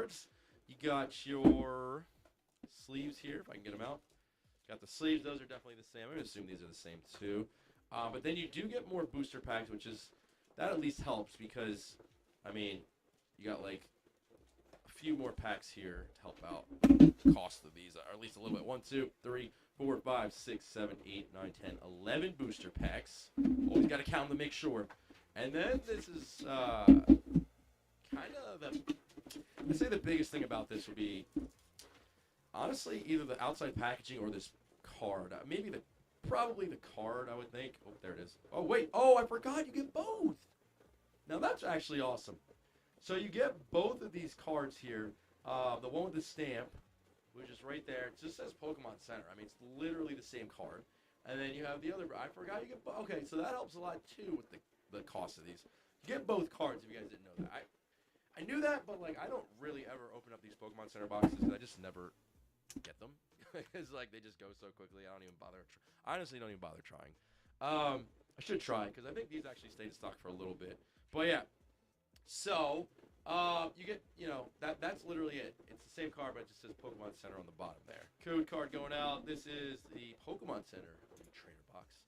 cards. You got your sleeves here, if I can get them out. Got the sleeves. Those are definitely the same. I'm going to assume these are the same too. But then you do get more booster packs, which is, that at least helps because, I mean, you got like a few more packs here to help out the cost of these, or at least a little bit. 1, 2, 3, 4, 5, 6, 7, 8, 9, 10, 11 booster packs. Always got to count them to make sure. And then this is kind of the, I'd say the biggest thing about this would be, honestly, either the outside packaging or this card. Probably the card, I would think. Oh, there it is. Oh, wait. Oh, I forgot. You get both. Now, that's actually awesome. So you get both of these cards here. The one with the stamp, which is right there. It just says Pokemon Center. I mean, it's literally the same card. And then you have the other. I forgot you get both. Okay, so that helps a lot, too, with the cost of these. You get both cards if you guys didn't know that. I knew that, but, like, I don't really ever open up these Pokemon Center boxes because I just never get them. Because, like, they just go so quickly. I don't even bother. I honestly don't even bother trying. I should try because I think these actually stayed in stock for a little bit. But, yeah. So, you get, that's literally it. It's the same card, but it just says Pokemon Center on the bottom there. Code card going out. This is the Pokemon Center trainer box.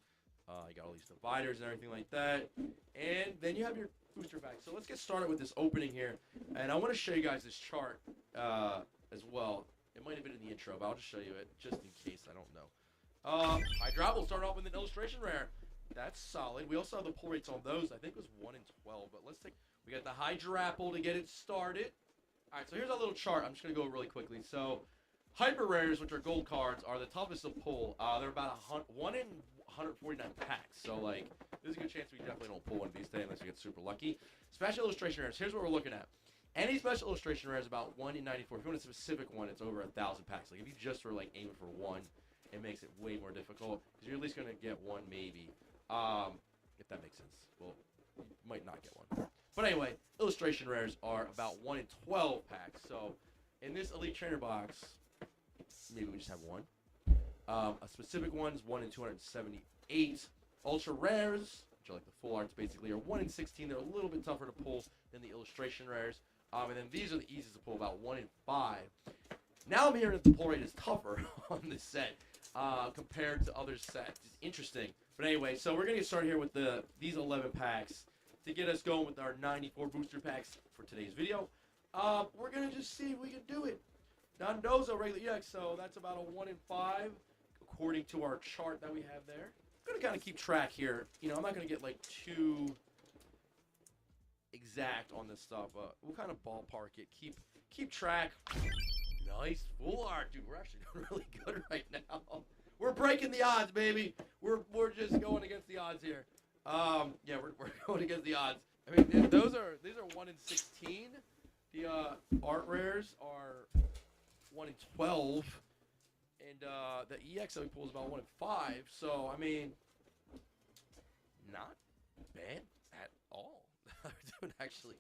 You got all these dividers and everything like that. And then you have your booster pack. So let's get started with this opening here. And I want to show you guys this chart as well. It might have been in the intro, but I'll just show you it just in case I don't know. Hydrobble started off with an illustration rare. That's solid. We also have the pull rates on those. I think it was 1 in 12, but let's take. We got the Hydrapple to get it started. All right, so here's our little chart. I'm just gonna go really quickly. So, hyper rares, which are gold cards, are the toughest to pull. They're about 1 in 149 packs. So, like, there's a good chance we definitely don't pull one of these today unless we get super lucky. Special illustration rares. Here's what we're looking at. Any special illustration rare is about 1 in 94. If you want a specific one, it's over 1,000 packs. Like, if you just were, like, aiming for one, it makes it way more difficult. Because you're at least going to get one, maybe. If that makes sense. Well, you might not get one. But anyway, illustration rares are about 1 in 12 packs. So, in this Elite Trainer box, maybe we just have one. A specific one is 1 in 278. Ultra rares, which are like the full arts basically, are 1 in 16. They're a little bit tougher to pull than the illustration rares. And then these are the easiest to pull, about 1 in 5. Now I'm hearing that the pull rate is tougher on this set compared to other sets. It's interesting. But anyway, so we're going to get started here with these 11 packs to get us going with our 94 booster packs for today's video. We're going to just see if we can do it. Now, Nozo regular EX, so that's about a 1 in 5 according to our chart that we have there. I'm going to kind of keep track here. I'm not going to get like too exact on this stuff, but we'll kind of ballpark it. Keep track. Nice full art, dude. We're actually doing really good right now. We're breaking the odds, baby. We're just going against the odds here. Yeah, we're going against the odds. I mean, these are 1 in 16. The art rares are 1 in 12, and the EX that we pull is about 1 in 5. So I mean, not bad at all. We're doing actually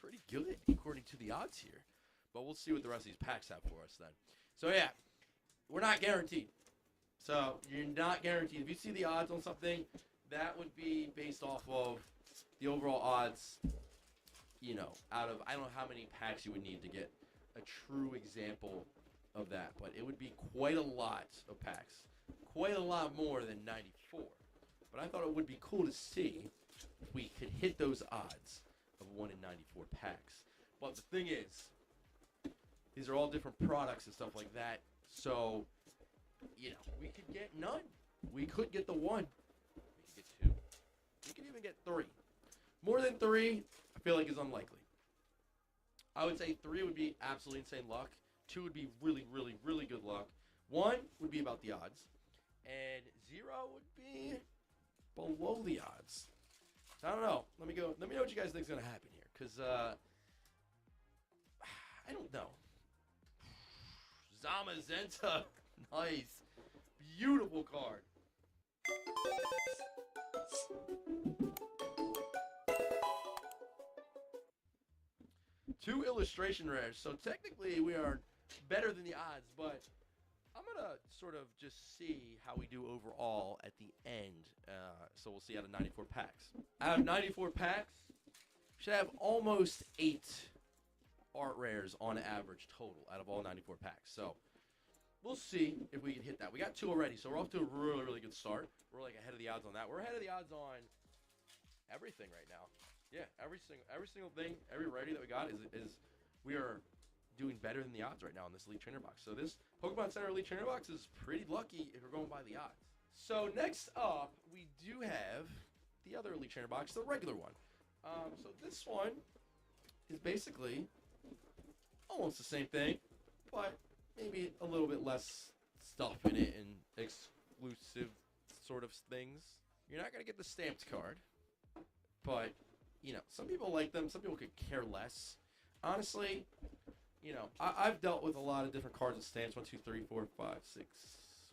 pretty good according to the odds here. But we'll see what the rest of these packs have for us then. So yeah, we're not guaranteed. So you're not guaranteed. If you see the odds on something, that would be based off of the overall odds, out of, I don't know how many packs you would need to get a true example of that. But it would be quite a lot of packs. Quite a lot more than 94. But I thought it would be cool to see if we could hit those odds of 1 in 94 packs. But the thing is, these are all different products and stuff like that. So, we could get none. We could get the 1. We could get 2. We could even get 3. More than 3, I feel like is unlikely. I would say 3 would be absolutely insane luck. 2 would be really, really, really good luck. 1 would be about the odds. And 0 would be below the odds. So I don't know. Let me know what you guys think is going to happen here. Because, I don't know. Zamazenta. Nice. Beautiful card. Two illustration rares. So technically we are better than the odds, but I'm going to sort of just see how we do overall at the end. So we'll see out of 94 packs. Out of 94 packs, should have almost 8 art rares on average total out of all 94 packs. So we'll see if we can hit that. We got 2 already, so we're off to a really, really good start. We're like ahead of the odds on that. We're ahead of the odds on everything right now. Yeah, every single thing, every rarity that we got is we are doing better than the odds right now in this Elite Trainer box. So this Pokemon Center Elite Trainer box is pretty lucky if we're going by the odds. So next up, we do have the other Elite Trainer box, the regular one. So this one is basically almost the same thing, but maybe a little bit less stuff in it and exclusive sort of things. You're not going to get the stamped card, but, you know, some people like them. Some people could care less. Honestly, you know, I've dealt with a lot of different cards and stamps. 1, 2, 3, 4, 5, 6,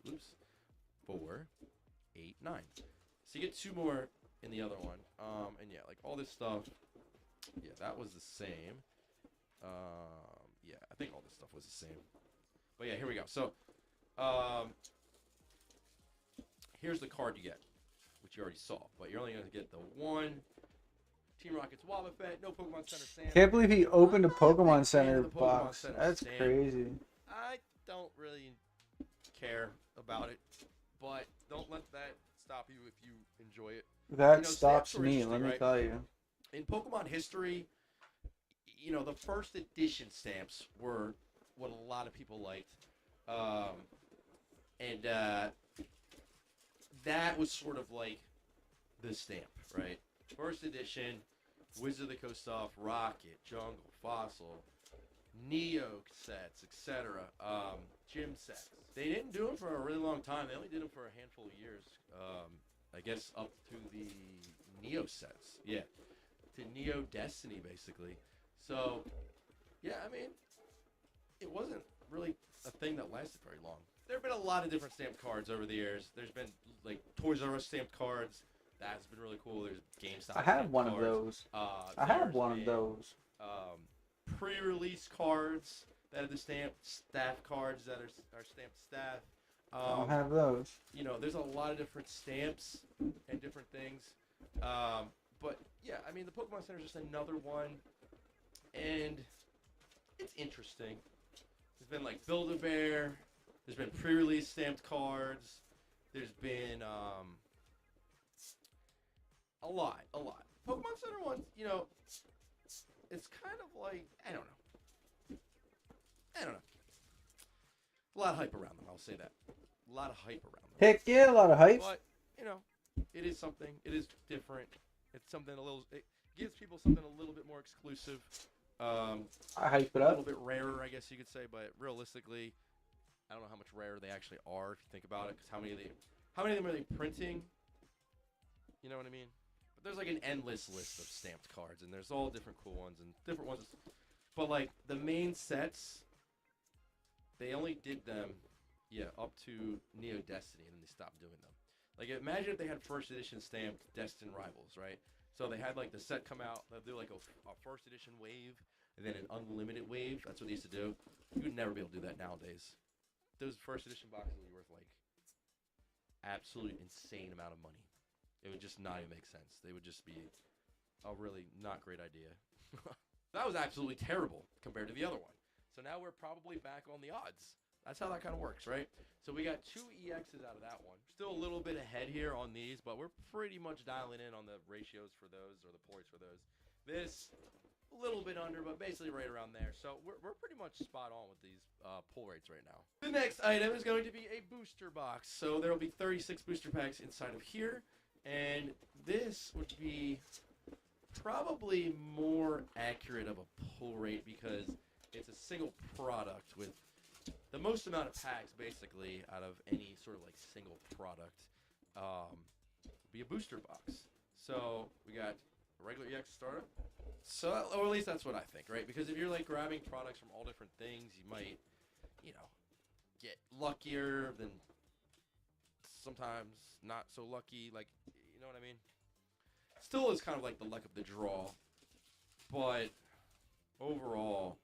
oops, 4, 8, 9. So you get 2 more in the other one. And yeah, like all this stuff, yeah, that was the same. Yeah, I think all this stuff was the same. But yeah, here we go. So, here's the card you get, which you already saw. But you're only going to get the 1 Team Rocket's Wobbuffet, no Pokemon Center Sand. Can't believe he opened a Pokemon Center box. That's crazy. I don't really care about it, but don't let that stop you if you enjoy it. That stops me, let me tell you. In Pokemon history, you know, the first edition stamps were what a lot of people liked. And that was sort of like the stamp, right? First edition, Wizard of the Coast stuff, Rocket, Jungle, Fossil, Neo sets, etc. Gym sets. They didn't do them for a really long time. They only did them for a handful of years. I guess up to the Neo sets. Yeah. To Neo Destiny, basically. So, yeah, I mean, it wasn't really a thing that lasted very long. There have been a lot of different stamped cards over the years. There's been, like, Toys R Us stamped cards. That's been really cool. There's GameStop. I have one of those. I have one of those. Pre-release cards that are the stamped staff cards that are stamped staff. I don't have those. You know, there's a lot of different stamps and different things. But, yeah, I mean, the Pokemon Center is just another one. And it's interesting. There's been, like, Build-A-Bear. There's been pre-release stamped cards. There's been, a lot. Pokemon Center ones, you know, it's kind of like, I don't know. A lot of hype around them, I'll say that. A lot of hype around them. Heck yeah, a lot of hype. But, you know, it is something. It is different. It's something it gives people something a little bit more exclusive. I hype it a up. A little bit rarer, I guess you could say, but realistically, I don't know how much rarer they actually are if you think about it, because how many of them are they printing? You know what I mean? But there's like an endless list of stamped cards, and there's all different cool ones and different ones. But like the main sets, they only did them, up to Neo Destiny, and then they stopped doing them. Like imagine if they had first edition stamped Destined Rivals, right? So they had like the set come out, they'll do like a first edition wave, and then an unlimited wave. That's what they used to do. You would never be able to do that nowadays. Those first edition boxes would be worth like absolute insane amount of money. It would just not even make sense. They would just be a really not great idea. That was absolutely terrible compared to the other one. So now we're probably back on the odds. That's how that kind of works, right? So we got 2 EXs out of that one. Still a little bit ahead here on these, but we're pretty much dialing in on the ratios for those, or the poise for those. This, a little bit under, but basically right around there. So we're pretty much spot on with these pull rates right now. The next item is going to be a booster box. So there will be 36 booster packs inside of here. And this would be probably more accurate of a pull rate because it's a single product with the most amount of packs, basically, out of any sort of like single product, be a booster box. So we got a regular EX starter. So, or at least that's what I think, right? Because if you're like grabbing products from all different things, you might, you know, get luckier than sometimes not so lucky. Like, you know what I mean? Still is kind of like the luck of the draw, but overall,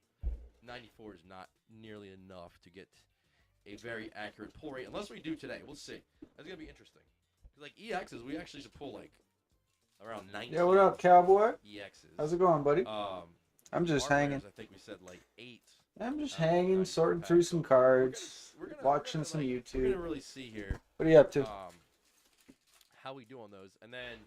94 is not nearly enough to get a very accurate pull rate, unless we do today. We'll see. That's going to be interesting. Because, like, EXs, we actually should pull, like, around 90. Yeah, what up, cowboy? EXs. How's it going, buddy? I'm just Art hanging. rares, I think we said like 8. I'm just out of the hanging, 96 sorting packs. through some So cards, we're gonna watching some like, YouTube. We're gonna really see here. What are you up to? How we do on those, and then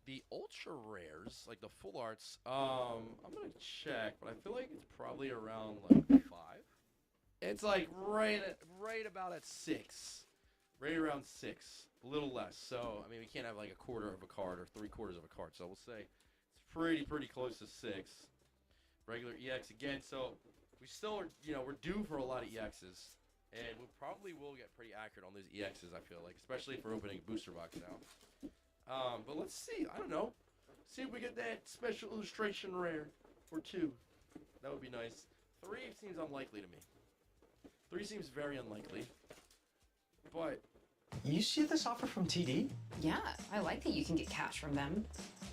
the ultra rares, like the full arts. I'm gonna check, but I feel like it's probably around like 5. It's like right about at 6, right around 6, a little less. So I mean, we can't have like a quarter of a card or 3/4 of a card. So we'll say it's pretty close to 6. Regular EX again. So we still are, we're due for a lot of EXs. And we probably will get pretty accurate on those EXs, I feel like, especially if we're opening a booster box now. But let's see. I don't know. See if we get that special illustration rare or 2. That would be nice. 3 seems unlikely to me. 3 seems very unlikely. But You see this offer from TD? Yeah, I like that you can get cash from them.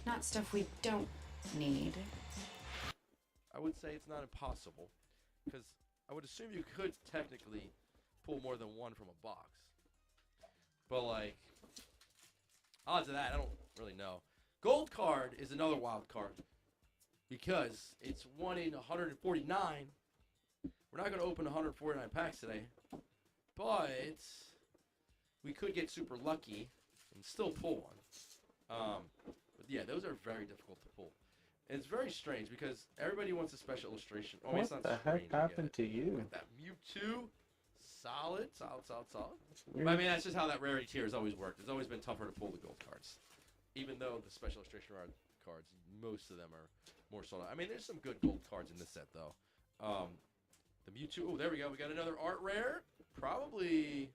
Not stuff we don't need. I would say it's not impossible. Because I would assume you could technically pull more than 1 from a box. But, like, odds of that, I don't really know. Gold card is another wild card. Because it's 1 in 149. We're not going to open 149 packs today. But we could get super lucky and still pull one. But, yeah, those are very difficult to pull. And it's very strange because everybody wants a special illustration. Oh, it's What not the strange, heck happened to you? With that Mewtwo, solid. But I mean, that's just how that rarity tier has always worked. It's always been tougher to pull the gold cards, even though the special illustration cards, most of them are more sought out. I mean, there's some good gold cards in this set though. The Mewtwo. Oh, there we go. We got another art rare. Probably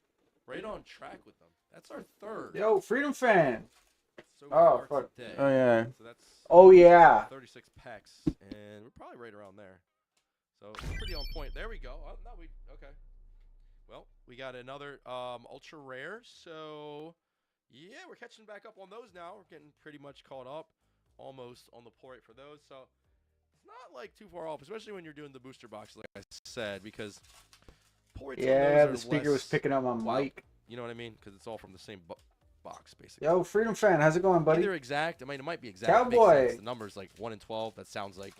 right on track with them. That's our 3rd. Yo, Freedom Fan. So Oh, far fuck. today. Oh, yeah. So that's Oh, yeah. 36 packs, and we're probably right around there. So we're pretty on point. There we go. Oh, no, okay. Well, we got another ultra rare. So yeah, we're catching back up on those now. We're getting pretty much caught up, almost on the pull rate for those. So it's not like too far off, especially when you're doing the booster box, like I said, because pull rates on Yeah, those the are speaker was less picking up my wild. mic. You know what I mean? Because it's all from the same box, basically. Yo, Freedom Fan, how's it going, buddy? Either exact. I mean, it might be exact. Cowboy. The number's like 1 in 12. That sounds like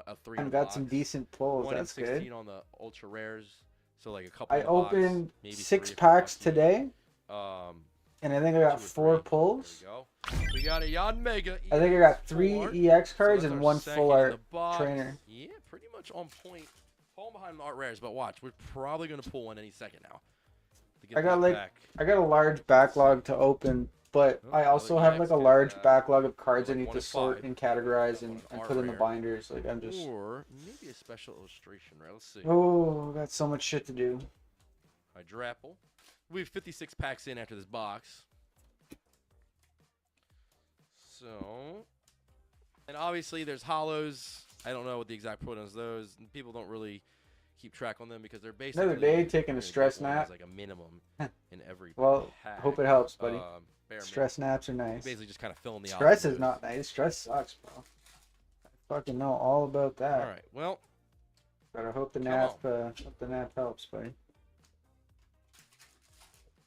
a 3. I got some decent pulls. 1 in That's 16 good. on the ultra rares. So like a couple. I in a box, opened maybe 6 3 if you're packs lucky. today, and I think I got 2 or 4 3. pulls. There we go. We got a Yon Mega. I think I got 3 art. EX cards So that's and our 1 second full in art the box. trainer. Yeah, pretty much on point. Falling behind the art rares, but watch, we're probably gonna pull one any second now. To get I got that like back. I got a large backlog to open, but Oh, I also another have like EX a gets, large backlog of cards I like need 1 to in sort 5. and categorize Got and, one and art put in the rare. binders. Like I'm just Or maybe a special illustration, right? Let's see. oh, got so much shit to do. Hydrapple. We have 56 packs in after this box. So, and obviously there's hollows. I don't know what the exact pronouns those. And people don't really keep track on them because they're basically Another day taking a stress one has, nap. like a minimum in every Well, pack. hope it helps, buddy. Bare Stress naps are minimum. nice. Basically just kind of filling the Stress opposite. is not nice. Stress sucks, bro. I fucking know all about that. All right. Well, But I hope the Come nap helps, buddy.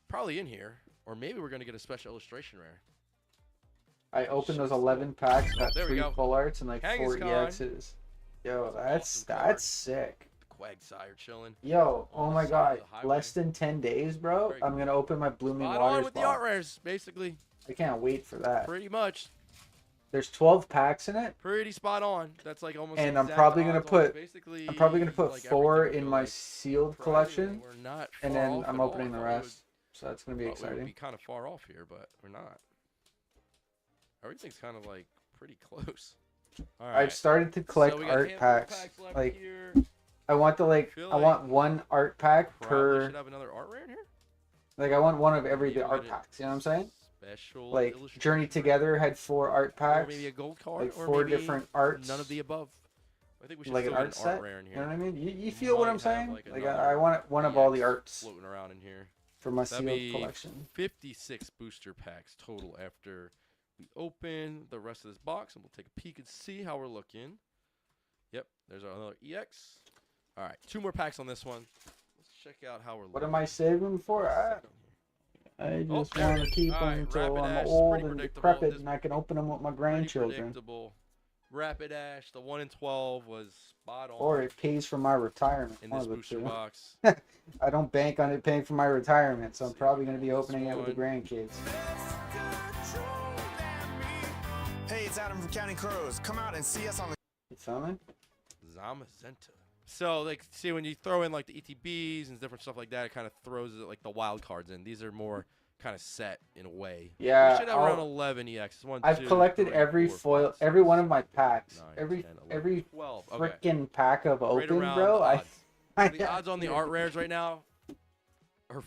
probably in here, or maybe we're gonna get a special illustration rare. I opened those 11 packs, got There we 3 go. full arts and like 4 Kangaskhan. EXs. Yo, That's an awesome card. that's sick. Quagsire chilling. Yo, On oh the my side god, of the highway. less than 10 days, bro. Very I'm cool. gonna open my Blooming Spot on Waters with the art box. rares, basically. I can't wait for that. Pretty much. There's 12 packs in it. Pretty spot on. That's like almost. And I'm exact probably gonna odds on put- Basically, I'm probably gonna put like 4 everything in we my like. sealed Surprisingly, collection, We're not and far then off I'm at all. opening the I thought we would- rest. So that's gonna be thought we would exciting. be kind of far off here, but we're not. Everything's kind of like pretty close. All right. I've started to collect So we got a art handful of packs. left Like here. I want the Feel I want like 1 art pack Probably per. should have another art rare in here. Like I want one of every Maybe the art get it packs. You know what I'm saying? Special. Like illustration Journey rare. Together had 4 art Or packs. maybe a gold card. Like or 4 maybe different arts. None of the above. I think we should Like an still get art an set. art rare in You here. know what I mean? You feel what Might I'm have, saying? like, Like another I want one of all the EX arts floating around in here. for my That'd sealed be collection. 56 booster packs total after we open the rest of this box, and we'll take a peek and see how we're looking. Yep, there's our another EX. All right, 2 more packs on this one. Let's check out how we're looking. What am I saving them for? I Oh, just there it want to is. keep All them right, until Rapid I'm Ash, old pretty and predictable. decrepit, This and I can open them with my Pretty grandchildren. predictable Rapidash, the 1 in 12 was spot on. Or it pays for my retirement. In One this of the booster two. box. I don't bank on it paying for my retirement, so I'm See, probably going to be this opening it with the one. grandkids. Hey, it's Adam from Counting Crows. Come out and see us on the. You filming? Zamazenta. So, like, see, when you throw in, like, the ETBs and different stuff like that, it kind of throws, like, the wild cards in. These are more kind of set in a way. Yeah. We should have around 11 EX. I've collected every foil, every one of my packs. 9, 10, 11, Every 12. Okay. freaking pack of Right open, around bro. the odds. I The odds on the art rares right now are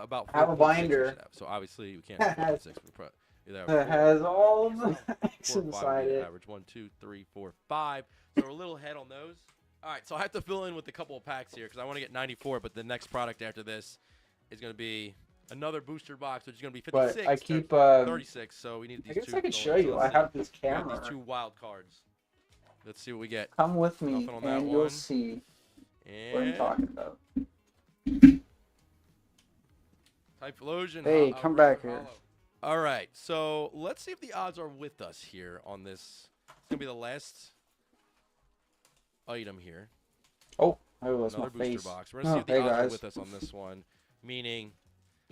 about 4. I have a binder. So, obviously, we can't have 4 6. That has all of the X 4, 5 inside would be the it. average. 1, 2, 3, 4, 5. So we're a little ahead on those. All right, so I have to fill in with a couple of packs here because I want to get 94, but the next product after this is going to be another booster box, which is going to be 56. But I keep 36, so we need these I guess two I can going. show you. So I let's have this see. We got camera. these 2 wild cards. Let's see what we get. Come with me, Nothing on that and you'll one. see what I'm And talking about. Typhlosion. Hey, come back here. All right, so let's see if the odds are with us here on this. It's going to be the last item here. Oh, that was Another my booster face. box. We're going to see if the hey odds are guys. with us on this one, meaning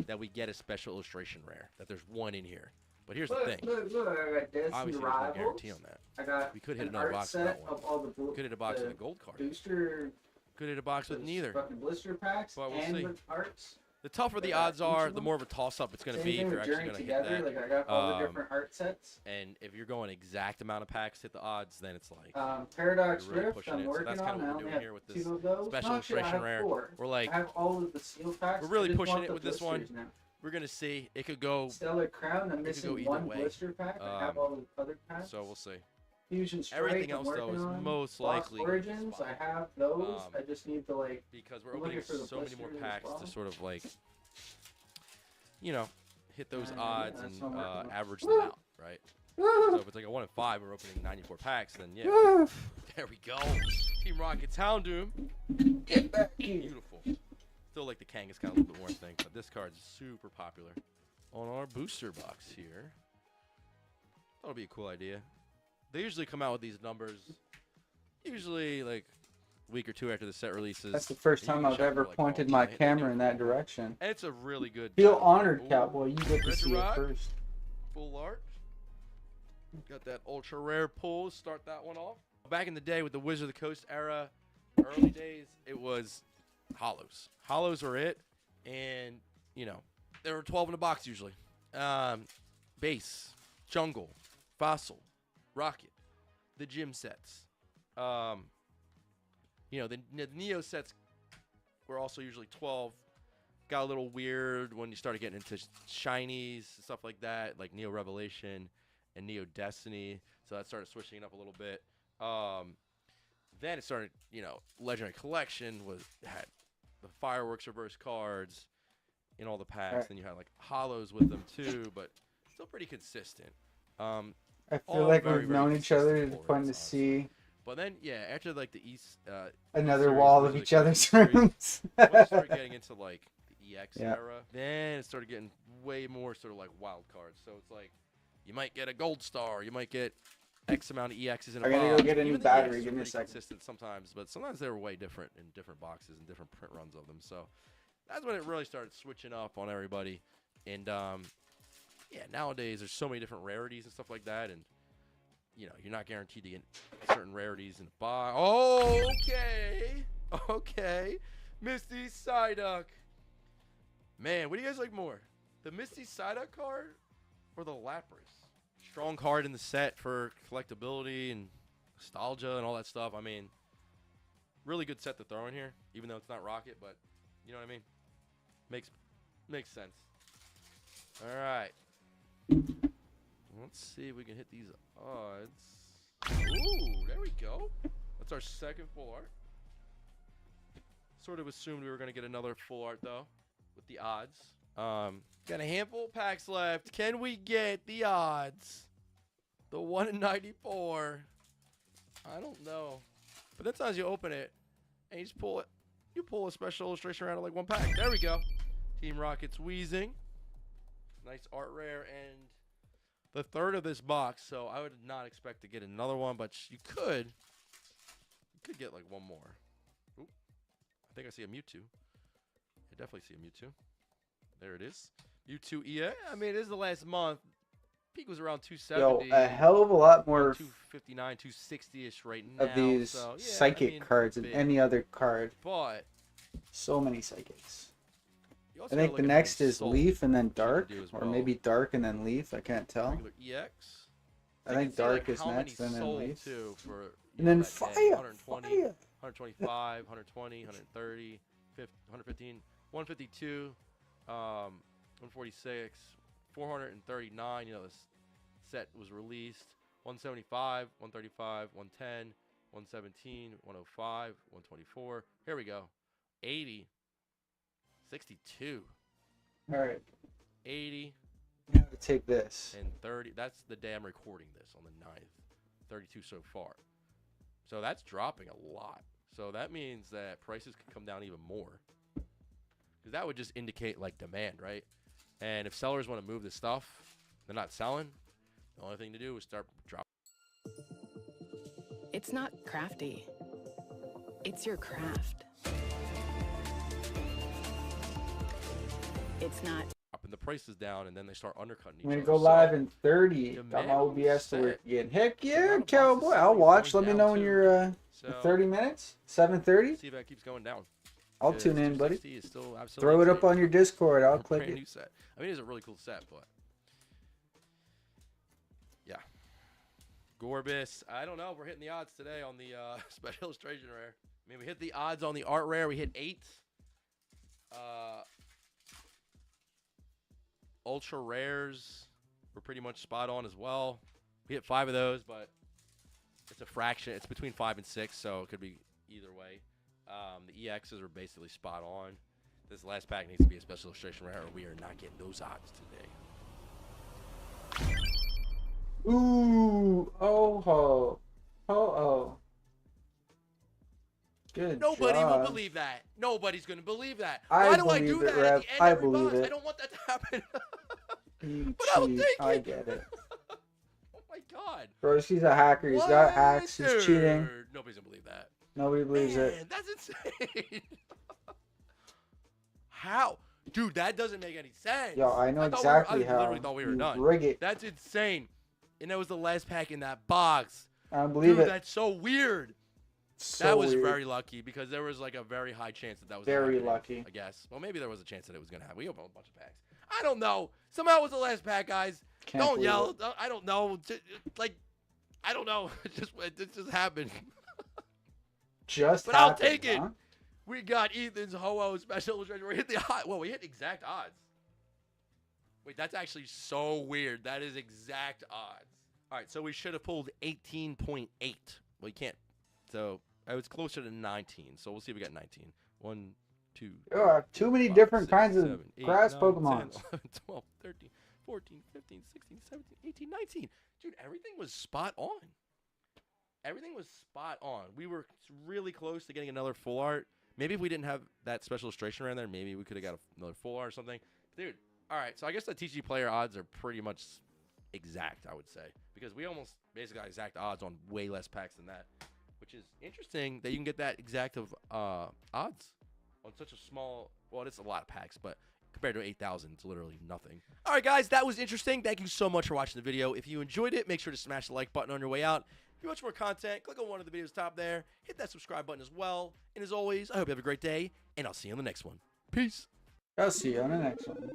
that we get a special illustration rare, that there's one in here. But here's the thing. Look, I got Dead Obviously, there's no guarantee on that. I got We could hit an another art box with set that one. of all the Could hit a box with a gold card. booster, Could hit a box with those neither. fucking blister packs, But we'll and see. the arts. The tougher the I got odds are, each of the them. more of a toss-up it's going to Same be thing if you're with actually Journey going to hit together. that. Like I got all the Um, different art sets. And if you're going exact amount of packs hit the odds, then it's like Paradox you're really Rift, pushing I'm it. So working that's kind on. of I what we're only doing have here with this 2 of those. special No, actually, I illustration have rare. 4. We're like, I have all of the seal packs. we're really I just pushing want it the with this one. blisters now. we're going to see. It could go, Stellar Crown, I'm could missing go either 1 way. blister pack. I have all the other packs. so we'll see. Fusion Strike, Everything I'm else, though, working is on. most Lost likely Origins, I have those. Um, I just need to like. Because we're I'm opening looking for the so many more blisters as packs well. to sort of like, you know, hit those Yeah, odds that's and what I'm working on. average them out, right? So if it's like a 1 in 5, we're opening 94 packs, then yeah. There we go. Team Rocket's Houndoom. Get back here. Beautiful. Still like the Kangaskhan kind of a little bit more, I think, but this card's super popular. On our booster box here, that'll be a cool idea. They usually come out with these numbers, usually like a week or 2 after the set releases. That's the first and you time can I've check ever for, like, pointed oh, my they camera do in it. that direction. And it's a really good. Feel job. honored, Ooh, Cowboy. You get to Red see it Rock. first. Full art. Got that ultra rare pull. Start that one off. Back in the day with the Wizard of the Coast era, early days, it was hollows. Hollows were it, and you know there were 12 in a box usually. Base, jungle, fossil, rocket, the gym sets. You know the Neo sets were also usually 12. Got a little weird when you started getting into shinies and stuff like that, like Neo Revelation and Neo Destiny. So that started switching it up a little bit. Then it started, you know, Legendary Collection had the fireworks reverse cards in all the packs. Right. Then you had like hollows with them too, but still pretty consistent. I all feel like very, we've very known each other to the consistent point to forwards, see But then, yeah, after like the East, another series wall was of like each other's series. rooms. Once you started getting into like the EX Yeah. era, then it started getting way more sort of like wild cards. So it's like you might get a gold star, you might get X amount of EXs in a I gotta go box. get a new Even the battery. EXs Give are me a pretty second. consistent sometimes, but sometimes they were way different in different boxes and different print runs of them. So that's when it really started switching up on everybody. And yeah, nowadays there's so many different rarities and stuff like that, and you know you're not guaranteed to get certain rarities in a box. Oh, okay, Misty Psyduck. Man, what do you guys like more, the Misty Psyduck card or the Lapras? Strong card in the set for collectability and nostalgia and all that stuff. I mean, really good set to throw in here, even though it's not Rocket, but you know what I mean? Makes sense. All right. Let's see if we can hit these odds. Ooh, there we go. That's our second full art. Sort of assumed we were going to get another full art, though, with the odds. Got a handful of packs left. Can we get the odds? The 1 in 94. I don't know. But that's as you open it, and you just pull it. You pull a special illustration around like 1 pack. There we go. Team Rocket's Wheezing. Nice art rare and the third of this box, so I would not expect to get another one, but you could get like one more. Oop. I think I see a Mewtwo. I definitely see a Mewtwo. There it is. Mewtwo EA. I mean, it is the last month. Peak was around 270. Yo, a hell of a lot more 259, 260-ish right now. of these so, yeah, psychic cards than any other card. But so many psychics. you I also think gotta the look at next how many is sold Leaf and then you can Dark, do as or well. maybe Dark and then Leaf. I can't tell. Regular EX. I think can see, Dark like, is how next, many and then sold, Leaf. too, for, And then that Fire. day. 120, Fire. 125, 120, 130, 115, 152, 146, 439. You know, this set was released. 175, 135, 110, 117, 105, 124. Here we go. 80, 62, All right. 80, I'm gonna take this. and 30. That's the day I'm recording this, on the 9th. 32 so far. So that's dropping a lot. So that means that prices could come down even more. Because that would just indicate, like, demand, right? And if sellers want to move this stuff, they're not selling. The only thing to do is start dropping. It's not crafty. It's your craft. It's not. Dropping the prices down, and then they start undercutting each I'm gonna other. go So, live in 30. Got demand my OBS to set. work again. Heck The yeah, amount of cowboy! boxes I'll is watch. going Let me down, know when too. you're So, 30 minutes, 7:30. see if that keeps going down. I'll tune in, buddy. 260 is still absolutely Throw it up insane. on your Discord. I'll click Brand it. new set. I mean, it's a really cool set, but yeah. Gorbis. I don't know. We're hitting the odds today on the special illustration rare. I mean, we hit the odds on the art rare. We hit 8. Ultra rares were pretty much spot on as well. We hit 5 of those, but it's a fraction. It's between 5 and 6, so it could be either way. The EXs are basically spot on. This last pack needs to be a special illustration rare, or we are not getting those odds today. Ooh, oh ho, oh. Good Nobody job. will believe that. Nobody's going to believe that. I Why do I believe do it, that at Rev. the end I of every believe box? it. I don't want that to happen. You But I'll cheat. take I it. get it. Oh my god. Bro, he's a hacker. He's got hacks. He's Dude, cheating. Nobody's going to believe that. Nobody believes Man, it. that's insane. How? Dude, that doesn't make any sense. Yo, I know thought exactly I how. literally thought we were you done. rig it. That's insane. And that was the last pack in that box. I don't believe Dude, it. that's so weird. So that was weird. very lucky because there was like a very high chance that was Very gonna happen, lucky. I guess. Well, maybe there was a chance that it was going to happen. We opened a bunch of packs. I don't know. Somehow it was the last pack, guys. Can't Don't believe yell. it. I don't know. Like, I don't know. It just happened. Just But I'll happened, take it. huh? We got Ethan's Ho-Oh special illustration. We hit the odds. Well, we hit exact odds. Wait, that's actually so weird. That is exact odds. All right, so we should have pulled 18.8. Well, you can't. So I was closer to 19. So we'll see if we got 19. 1, 2. There are too many 5, different 6, kinds of 7, 8, grass 9, Pokemon. 10, 11, 12, 13, 14, 15, 16, 17, 18, 19. Dude, everything was spot on. Everything was spot on. We were really close to getting another full art. Maybe if we didn't have that special illustration around there, maybe we could have got another full art or something. Dude, all right. So I guess the TG player odds are pretty much exact, I would say. Because we almost basically got exact odds on way less packs than that. Which is interesting that you can get that exact of odds on such a small... Well, it's a lot of packs, but compared to 8,000, it's literally nothing. All right, guys, that was interesting. Thank you so much for watching the video. If you enjoyed it, make sure to smash the like button on your way out. If you want more content, click on one of the videos top there. Hit that subscribe button as well. And as always, I hope you have a great day, and I'll see you on the next one. Peace. I'll see you on the next one.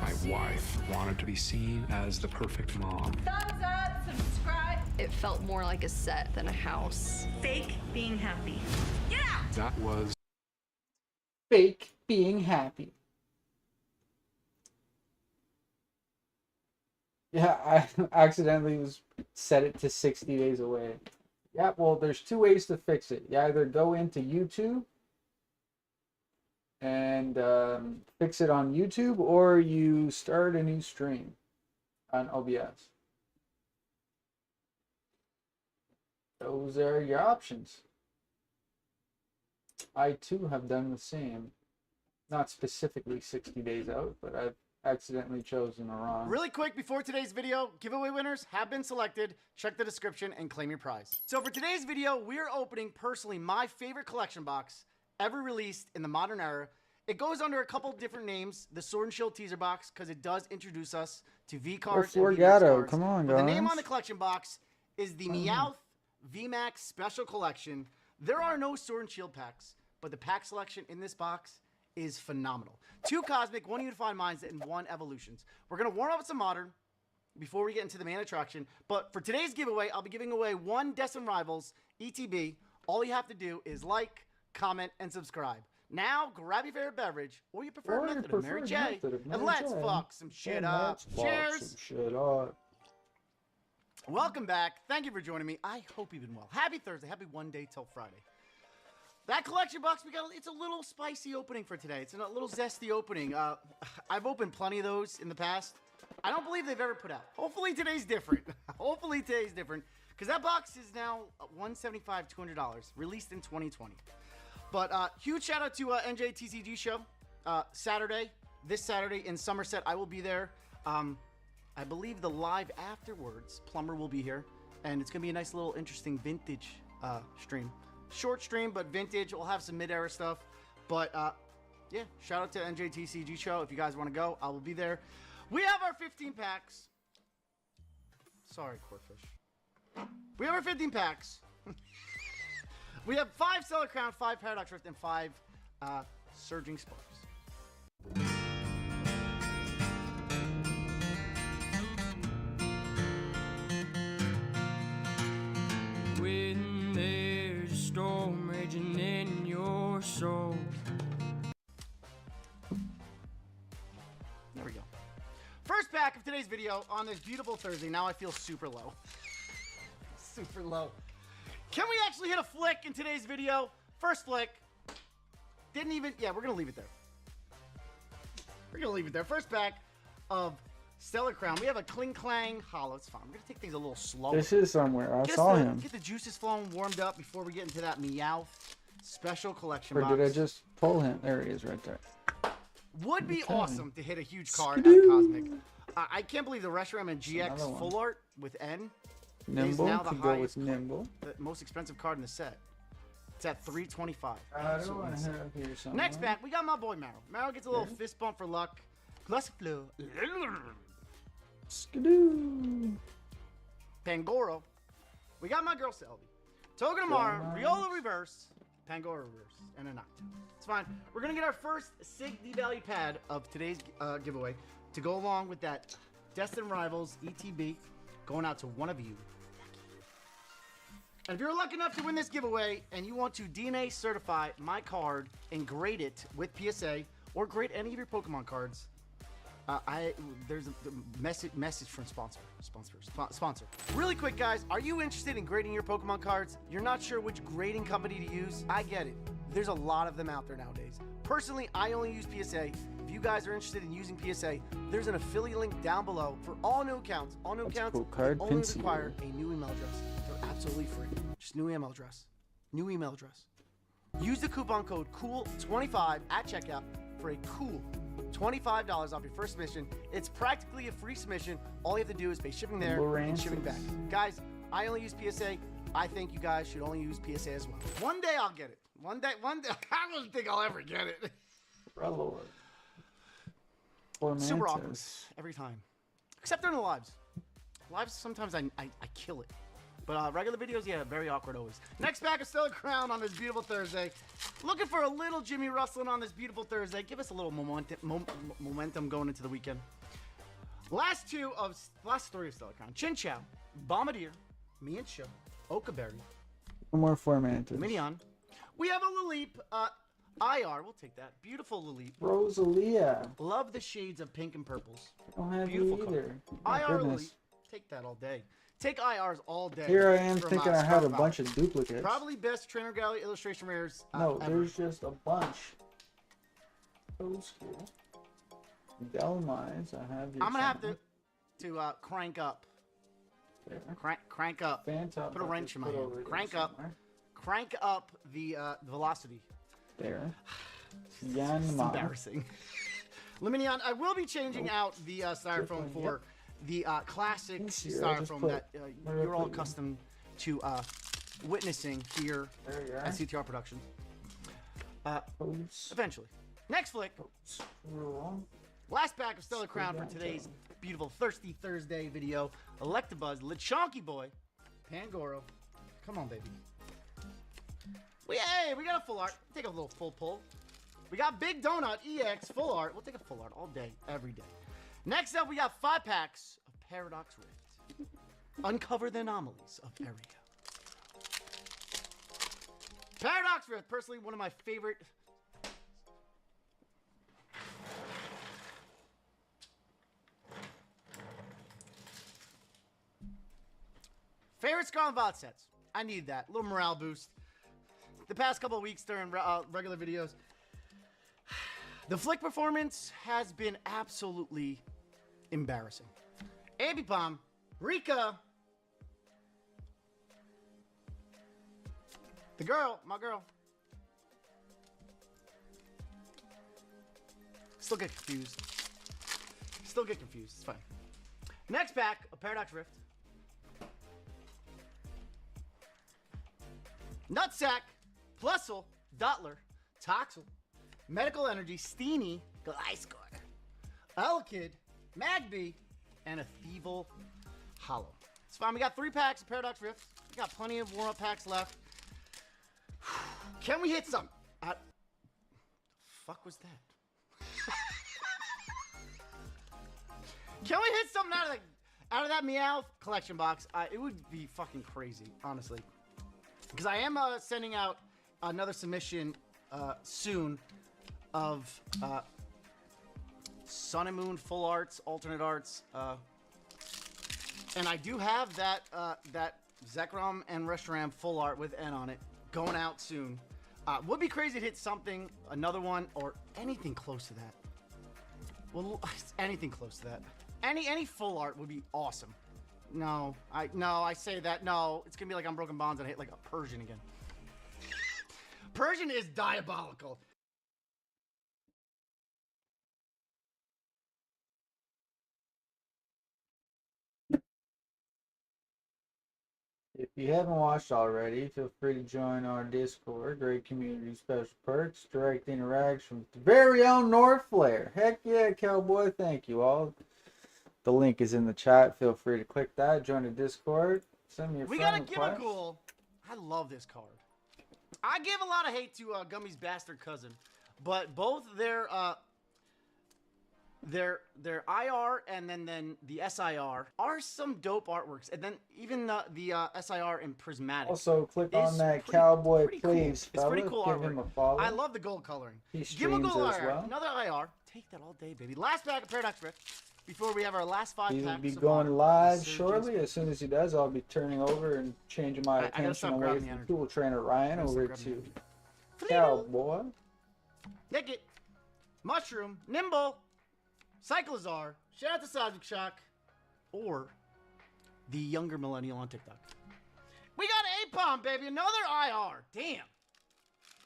My wife wanted to be seen as the perfect mom. Thumbs up, subscribe. It felt more like a set than a house. Fake being happy. Get out! That was Fake being happy. Yeah, I accidentally set it to 60 days away. Yeah, well, there's 2 ways to fix it. You either go into YouTube and fix it on YouTube, or you start a new stream on OBS. Those are your options. I too have done the same. Not specifically 60 days out, but I've accidentally chosen a wrong. Really quick before today's video, giveaway winners have been selected. Check the description and claim your prize. So for today's video, we're opening personally my favorite collection box ever released in the modern era. It goes under a couple different names, the Sword and Shield teaser box, because it does introduce us to V cards and VMAX cards. Come on, but guys. the name on the collection box is the Meowth VMAX Special Collection. There are no Sword and Shield packs, but the pack selection in this box is phenomenal. 2 Cosmic, 1 Unified Minds, and 1 Evolutions. We're going to warm up with some Modern before we get into the main attraction. But for today's giveaway, I'll be giving away 1 Destined Rivals ETB. All you have to do is like, comment, and subscribe. Now, grab your favorite beverage or your preferred method of Mary J. And let's fuck some shit up. Cheers! Welcome back. Thank you for joining me. I hope you've been well. Happy Thursday. Happy one day till Friday. That collection box, it's a little spicy opening for today. It's a little zesty opening. I've opened plenty of those in the past. I don't believe they've ever put out. Hopefully today's different. Hopefully today's different. Because that box is now $175, $200, released in 2020. But huge shout out to NJTCG show. This Saturday in Somerset, I will be there. I believe the live afterwards, Plumber will be here. And it's going to be a nice little interesting vintage stream. Short stream, but vintage. We'll have some mid-era stuff. But yeah, shout out to NJTCG show. If you guys want to go, I will be there. We have our 15 packs. Sorry, Corfish. We have our 15 packs. We have 5 Stellar Crown, 5 Paradox Rift, and 5 Surging Sparks. When there's a storm raging in your soul. There we go. First pack of today's video on this beautiful Thursday. Now I feel super low. Super low. Can we actually hit a flick in today's video? First flick. Didn't even... Yeah, we're going to leave it there. We're going to leave it there. First pack of Stellar Crown. We have a Kling Clang Hollow. It's fine. We're going to take things a little slower. This is somewhere. I saw him. Get the juices flowing, warmed up before we get into that Meowth Special Collection Or box. did I just pull him? There he is right there. Would be awesome to hit a huge card at Cosmic. I can't believe the Reshiram and GX Full Art with N. Nimble, now the could go with Nimble. The most expensive card in the set. It's at $325. I don't want to have here something. Next pack, we got my boy Marrow. Marrow gets a little fist bump for luck. Glusflu. Skidoo. Pangoro. We got my girl Selby. Togedemaru, Riola Reverse, Pangoro Reverse, and a Nocturne. It's fine. We're going to get our first SIG devalued pad of today's giveaway to go along with that Destined Rivals ETB going out to one of you. And if you're lucky enough to win this giveaway and you want to DNA certify my card and grade it with PSA or grade any of your Pokemon cards, there's a message from sponsor. Really quick, guys, are you interested in grading your Pokemon cards? You're not sure which grading company to use? I get it. There's a lot of them out there nowadays. Personally, I only use PSA. If you guys are interested in using PSA, there's an affiliate link down below for all new accounts. All new accounts only require a new email address. They're absolutely free. Just new email address. New email address. Use the coupon code COOL25 at checkout for a cool $25 off your first submission. It's practically a free submission. All you have to do is pay shipping there and shipping back. Guys, I only use PSA. I think you guys should only use PSA as well. One day I'll get it. One day. I don't think I'll ever get it. Lord. Super awkward every time. Except during the lives. Lives, sometimes I kill it. But regular videos, yeah, very awkward always. Next pack of Stellar Crown on this beautiful Thursday. Looking for a little Jimmy Rustling on this beautiful Thursday. Give us a little momentum going into the weekend. Last three of Stellar Crown. Chinchou, Bombardier, Mienshao, Okaberry. One more format. Minion. We have a Lilip. IR, we'll take that. Beautiful Lilip. Rosalia. Love the shades of pink and purples. I don't have Beautiful you either. IR Lilip. Take that all day. Take IRs all day. Here I am thinking I had a bunch of duplicates. Probably best Trainer Gallery illustration rares no, ever. there's just a bunch. Old school. Delmise, I have you. I'm gonna have to crank up. There. Crank up. Phantom. Put a wrench in my hand. Crank up. Somewhere. Crank up the velocity. there. It's Yanma. embarrassing. Luminion, I will be changing out the styrofoam for the classic styrofoam that you're all accustomed to witnessing here at CTR Productions. Eventually. Next flick. Last pack of Stellar Crown for today's beautiful Thirsty Thursday video. Electabuzz, Lechonky Boy, Pangoro. Come on, baby. Hey, we got a full art. Take a little full pull. We got Big Donut EX full art. We'll take a full art all day, every day. Next up, we got 5 packs of Paradox Rift. Uncover the anomalies of area. Paradox Rift, personally one of my favorite. Favorite Scarlet Violet sets. I need that. A little morale boost. The past couple of weeks during regular videos, the flick performance has been absolutely embarrassing. Abipom, Rika, the girl, my girl. Still get confused. It's fine. Next pack, a Paradox Rift. Nutsack, Plusle, Dottler, Toxel, Medical Energy, Steenie, Gliscor, Elekid, Magby, and a Thievel Hollow. It's fine. We got 3 packs of Paradox Rift. We got plenty of warm-up packs left. Can we hit some? The fuck was that? Can we hit something out of that Meowth collection box? It would be fucking crazy, honestly. Because I am sending out another submission soon of Sun and Moon full arts, alternate arts, and I do have that that Zekrom and Reshiram full art with N on it going out soon. Would be crazy to hit something, another one, or anything close to that. Well, anything close to that. Any full art would be awesome. No, I say that. No, it's gonna be like Unbroken Bonds and I hit like a Persian again. Persian is diabolical. If you haven't watched already, feel free to join our Discord. Great community, special perks, direct interaction with the very own North Flare. Heck yeah, Cowboy. Thank you all. The link is in the chat. Feel free to click that. Join the Discord. Send me your We friend got a request. Gimmickle. I love this card. I give a lot of hate to Gummy's bastard cousin, but both their IR and then the SIR are some dope artworks, and then even the SIR in Prismatic. Also, click is on that pretty Cowboy, cool. please, It's pretty cool Give him artwork. a follow. I love the gold coloring. He Give him a streams gold as IR. well. Another IR. Take that all day, baby. Last pack of Paradox Rift before we have our last 5 He'll packs. be of going Modern live Resurgence. shortly. As soon as he does, I'll be turning over and changing my I gotta attention stop away grabbing from the energy. Tool Trainer Ryan Gotta stop over grabbing to the Cowboy. Nick it. Mushroom. Nimble. Cyclozar. Shout out to Seismic Shock. Or the younger millennial on TikTok. We got Apom, baby. Another IR. Damn.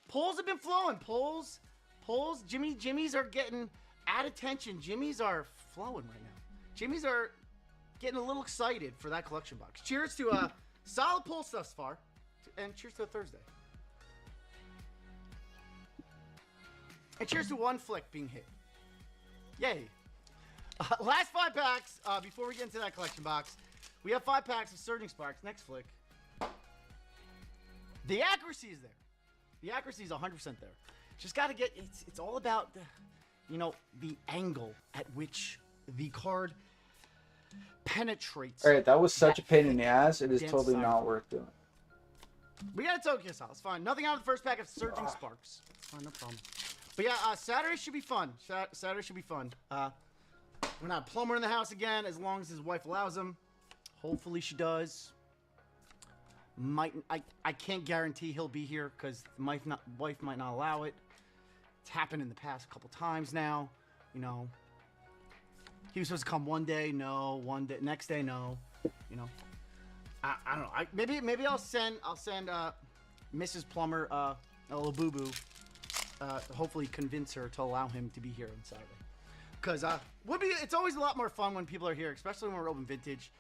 Polls have been flowing. Polls. Jimmies are getting at attention. Jimmies are flowing right now. Jimmies are getting a little excited for that collection box. Cheers to a solid pull thus far. And cheers to a Thursday. And cheers to one flick being hit. Yay. Last 5 packs before we get into that collection box. We have 5 packs of Surging Sparks. Next flick. The accuracy is there. The accuracy is 100% there. Just got to get, it's all about, the angle at which the card penetrates. All right, that was such a pain in the thick, ass. It is dense totally side. not worth doing. We got a Tokyo style. It's fine. Nothing out of the first pack of Surging Sparks. It's fine, no problem. But yeah, Saturday should be fun. Saturday should be fun. We're not a plumber in the house again, as long as his wife allows him. Hopefully she does. I can't guarantee he'll be here because the wife might not allow it. It's happened in the past couple times now. He was supposed to come one day, no. One day, next day, no. I don't know. Maybe I'll send Mrs. Plumber a little boo boo hopefully convince her to allow him to be here on Saturday. Because it's always a lot more fun when people are here, especially when we're open vintage.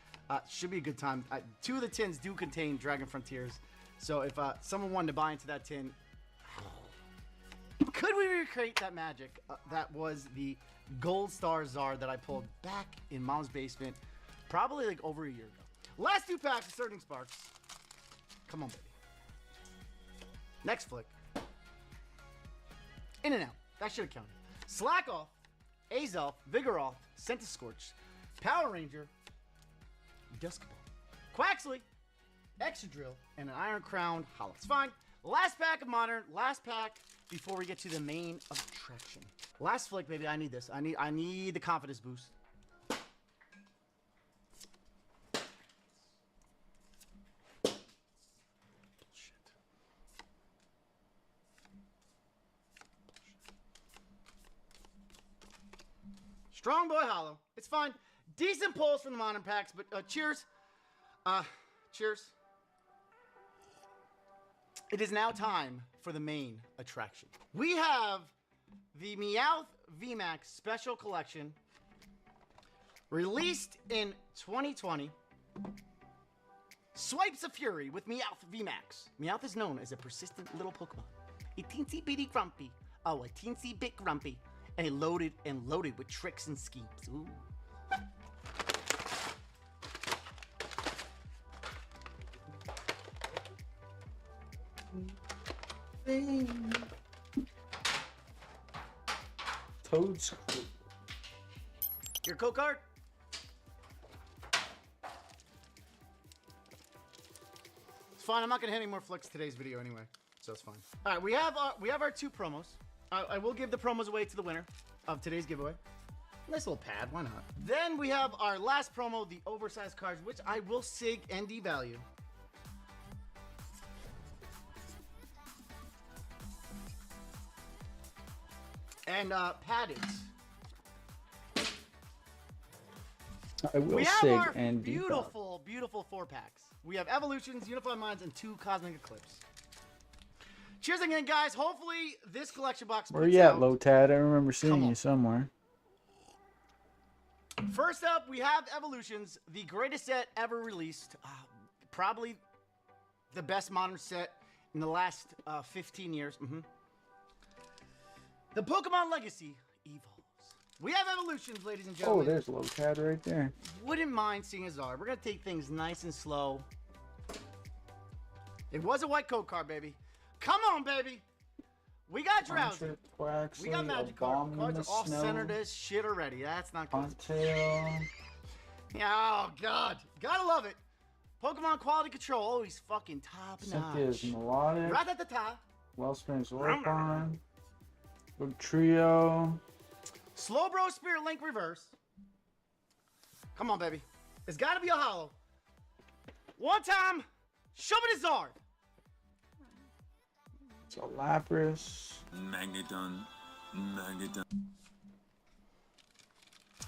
Should be a good time. 2 of the tins do contain Dragon Frontiers. So if someone wanted to buy into that tin, could we recreate that magic? That was the Gold Star Czar that I pulled back in Mom's basement probably like over a year ago. Last 2 packs of Surging Sparks. Come on, baby. Next flick. In and out. That should have counted. Slack Off, Azelf, Vigoroth, Centiscorch, Power Ranger, Dusk Ball, Quaxley, Exadrill, and an Iron Crown Hollow. It's fine. Last pack of Modern. Last pack before we get to the main attraction. Last flick, baby. I need this. I need the confidence boost. Strong Boy Hollow. It's fine. Decent pulls from the Modern packs, but cheers. Cheers. It is now time for the main attraction. We have the Meowth VMAX Special Collection, released in 2020. Swipes of Fury with Meowth VMAX. Meowth is known as a persistent little Pokemon. A teensy bitty grumpy. Oh, a teensy bit grumpy. And loaded with tricks and schemes. Ooh. Toad's. Your code card. It's fine. I'm not gonna hit any more flicks today's video anyway, so it's fine. All right, we have our 2 promos. I will give the promos away to the winner of today's giveaway. Nice little pad, why not? Then we have our last promo, the oversized cards, which I will SIG and devalue. And padded. I will We have SIG our and beautiful, beautiful 4 packs. We have Evolutions, Unified Minds, and 2 Cosmic Eclipse. Cheers again, guys. Hopefully, this collection box. Where you at, out. Lotad? I remember seeing you somewhere. First up, we have Evolutions, the greatest set ever released. Probably the best Modern set in the last 15 years. The Pokemon Legacy evolves. We have Evolutions, ladies and gentlemen. Oh, there's Lotad right there. Wouldn't mind seeing a Zard. We're going to take things nice and slow. It was a white code card, baby. Come on, baby. We got Drowsy. We got Magic cards. Cards are off-centered as shit already. That's not good. Huntail. Oh, God. Gotta love it. Pokemon quality control. Always fucking top-notch. Cynthia's Melodic. Ratatata. Wellspring's Orpon. Big Trio. Slowbro Spirit Link Reverse. Come on, baby. It's gotta be a hollow. One time. Show me the Zard. So Lapras. Magneton.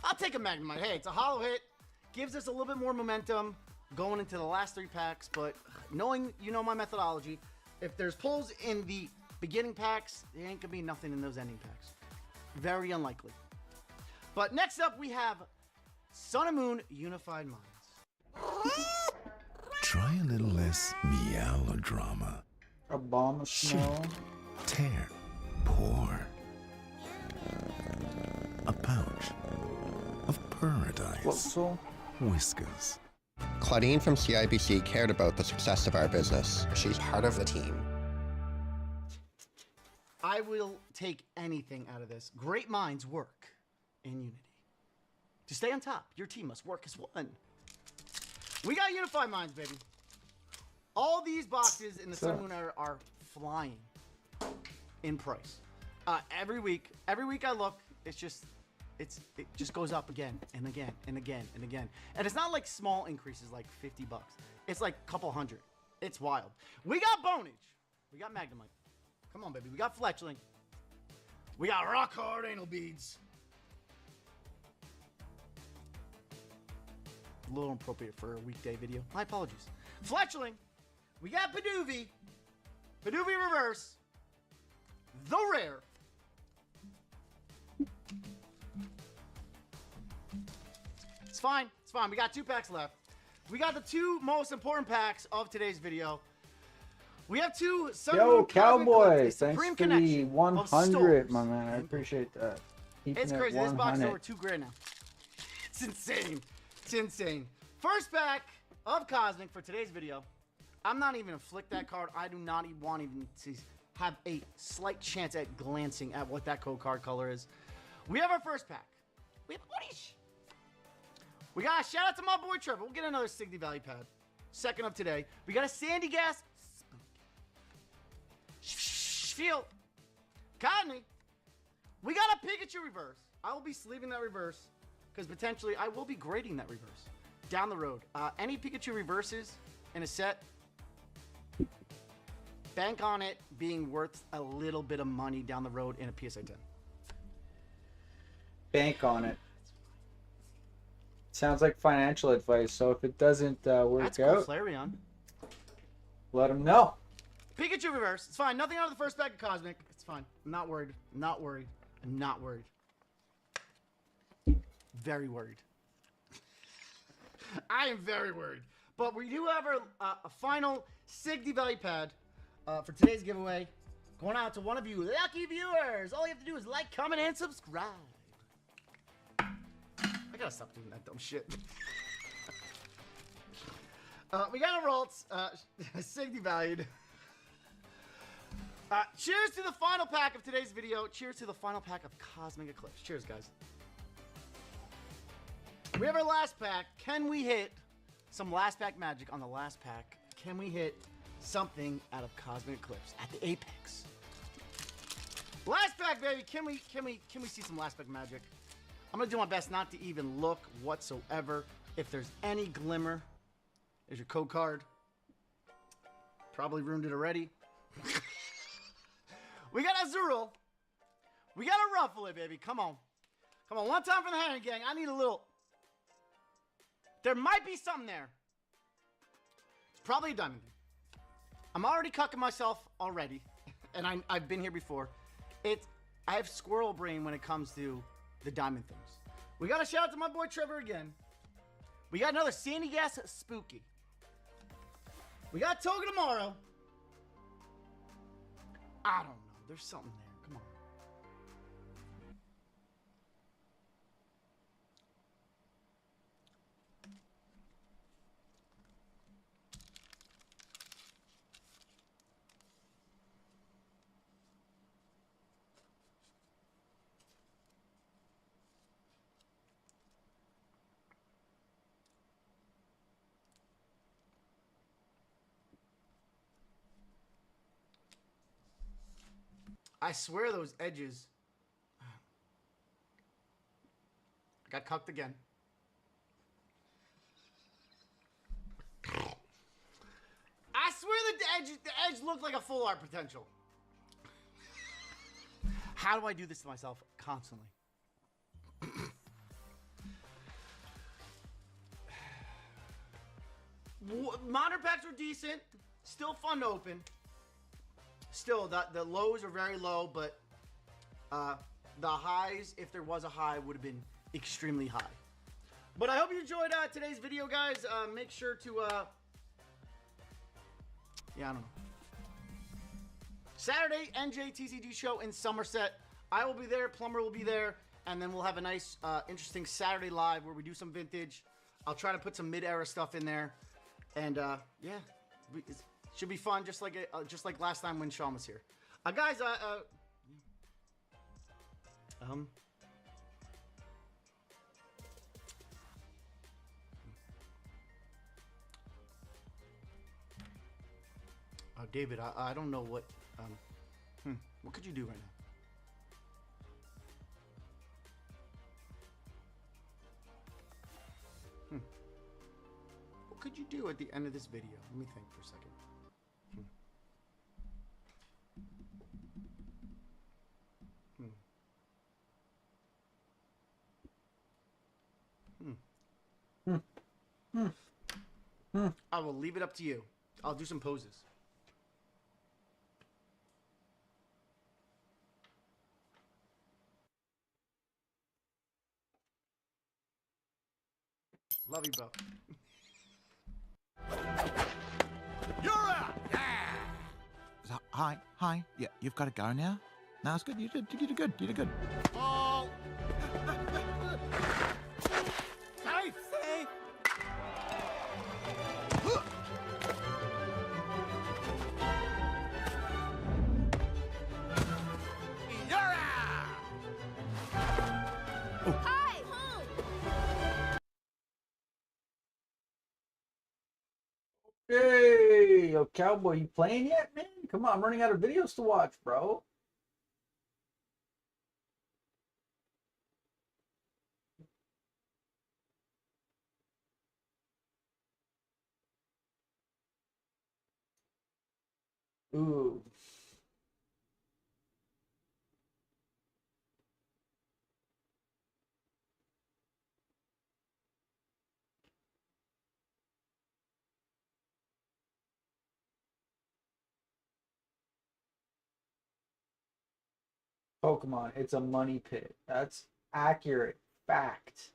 I'll take a Magnemite. Hey, it's a hollow hit. Gives us a little bit more momentum going into the last 3 packs, but knowing my methodology, if there's pulls in the beginning packs, there ain't gonna be nothing in those ending packs. Very unlikely. But next up, we have Sun and Moon Unified Minds. Try a little less melodrama. A bomb of snow. Tear. Pour. A pouch of paradise. Floatzel. Whiskers. Claudine from CIBC cared about the success of our business. She's part of the team. I will take anything out of this. Great minds work in unity. To stay on top, your team must work as one. We got Unified Minds, baby. All these boxes in the Sun Moon are flying in price. Every week I look, it just goes up again and again and again and again. And it's not like small increases like $50. It's like a couple hundred. It's wild. We got Bonage. We got Magnemite. Come on, baby. We got Fletchling. We got Rock Hard Anal Beads. A little inappropriate for a weekday video. My apologies. Fletchling. We got Piduvie. Piduvie Reverse. the rare. It's fine. It's fine. We got 2 packs left. We got the 2 most important packs of today's video. We have 2 Yo, Cowboy, thanks for the Connection 100, my man. I appreciate that. Keeping It's it crazy. This box is 100. over $2,000 now. It's insane. It's insane. First pack of Cosmic for today's video. I'm not even gonna flick that card. I do not even want even to have a slight chance at glancing at what that code card color is. We have our first pack. We have Oddish. We got a shout out to my boy Trevor. We'll get another Signy Valley pad. Second of today. We got a Sandy Gas. Field. Codney. We got a Pikachu reverse. I will be sleeving that reverse because potentially I will be grading that reverse down the road. Any Pikachu reverses in a set, bank on it being worth a little bit of money down the road in a PSA 10. Bank on it. Sounds like financial advice. So if it doesn't work That's cool, out, Flareon. let them know. Pikachu reverse. It's fine. Nothing out of the first pack of Cosmic. It's fine. I'm not worried. I'm not worried. I'm not worried. Very worried. I am very worried. But we do have a final Signy Valley pad for today's giveaway. Going out to one of you lucky viewers. All you have to do is like, comment, and subscribe. I gotta stop doing that dumb shit. We got a Ralts, Signy Valued. Cheers to the final pack of today's video. Cheers to the final pack of Cosmic Eclipse. Cheers, guys. We have our last pack. Can we hit some last pack magic on the last pack? Can we hit something out of Cosmic Eclipse at the apex? Last pack, baby. Can we see some last pack magic? I'm gonna do my best not to even look whatsoever. If there's any glimmer, there's your code card. Probably ruined it already. We got a Azurill. We got to ruffle it, baby. Come on. Come on. One time for the Hand Gang. I need a little. There might be something there. It's probably a diamond thing. I'm already cucking myself already. And I've been here before. I have squirrel brain when it comes to the diamond things. We got a shout out to my boy Trevor again. We got another Sandy Gas Spooky. We got Toga tomorrow. I don't know. There's something there. Come on. I swear those edges. I got cucked again. I swear the edge looked like a full art potential. How do I do this to myself constantly? Modern packs were decent. Still fun to open. Still, the lows are very low, but the highs, if there was a high, would have been extremely high. But I hope you enjoyed today's video, guys. Make sure to, yeah, I don't know. Saturday, NJTCG show in Somerset. I will be there. Plumber will be there. And then we'll have a nice, interesting Saturday live where we do some vintage. I'll try to put some mid-era stuff in there. And, yeah. It should be fun, just like last time when Sean was here. Guys, David, I don't know what, what could you do right now? What could you do at the end of this video? Let me think for a second. I will leave it up to you. I'll do some poses. Love you both. You're out! Yeah! Hi. Yeah, you've got to go now? No, it's good. You did good. You did good. Ball! Safe! Safe! You're out! Hi, home. Hey, yo, Cowboy, you playing yet, man? Come on, I'm running out of videos to watch, bro. Ooh. Pokemon, it's a money pit. That's accurate fact.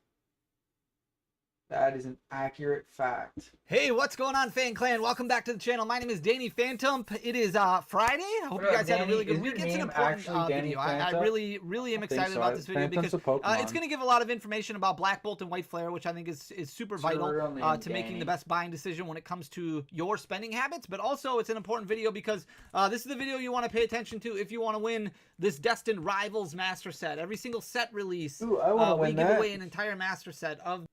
That is an accurate fact. Hey, what's going on, Fan Clan? Welcome back to the channel. My name is Danny Phantom. It is Friday. I hope you guys had a really good week. It's an important video. I really am excited about this video because it's going to give a lot of information about Black Bolt and White Flare, which I think is super vital to making the best buying decision when it comes to your spending habits. But also, it's an important video because this is the video you want to pay attention to if you want to win this Destined Rivals Master Set. Every single set release, Ooh, I want to win we give away an entire Master Set of.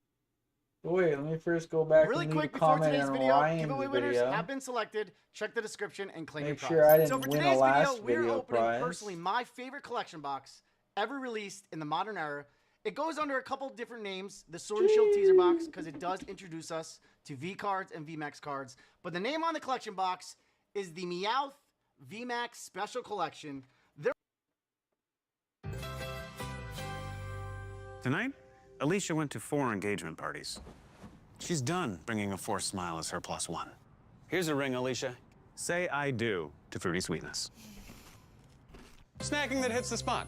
Wait, let me first go back Really and quick before today's video, Ryan's giveaway winners video. have been selected. Check the description and claim your Make prize. sure I didn't so for win today's a last video, we're video opening prize. personally my favorite collection box ever released in the modern era. It goes under a couple different names, the Sword and Shield teaser box, because it does introduce us to V cards and VMAX cards. But the name on the collection box is the Meowth VMAX Special Collection. Tonight, Alicia went to 4 engagement parties. She's done bringing a forced smile as her +1. Here's a ring, Alicia. Say I do to Fruity Sweetness. Snacking that hits the spot.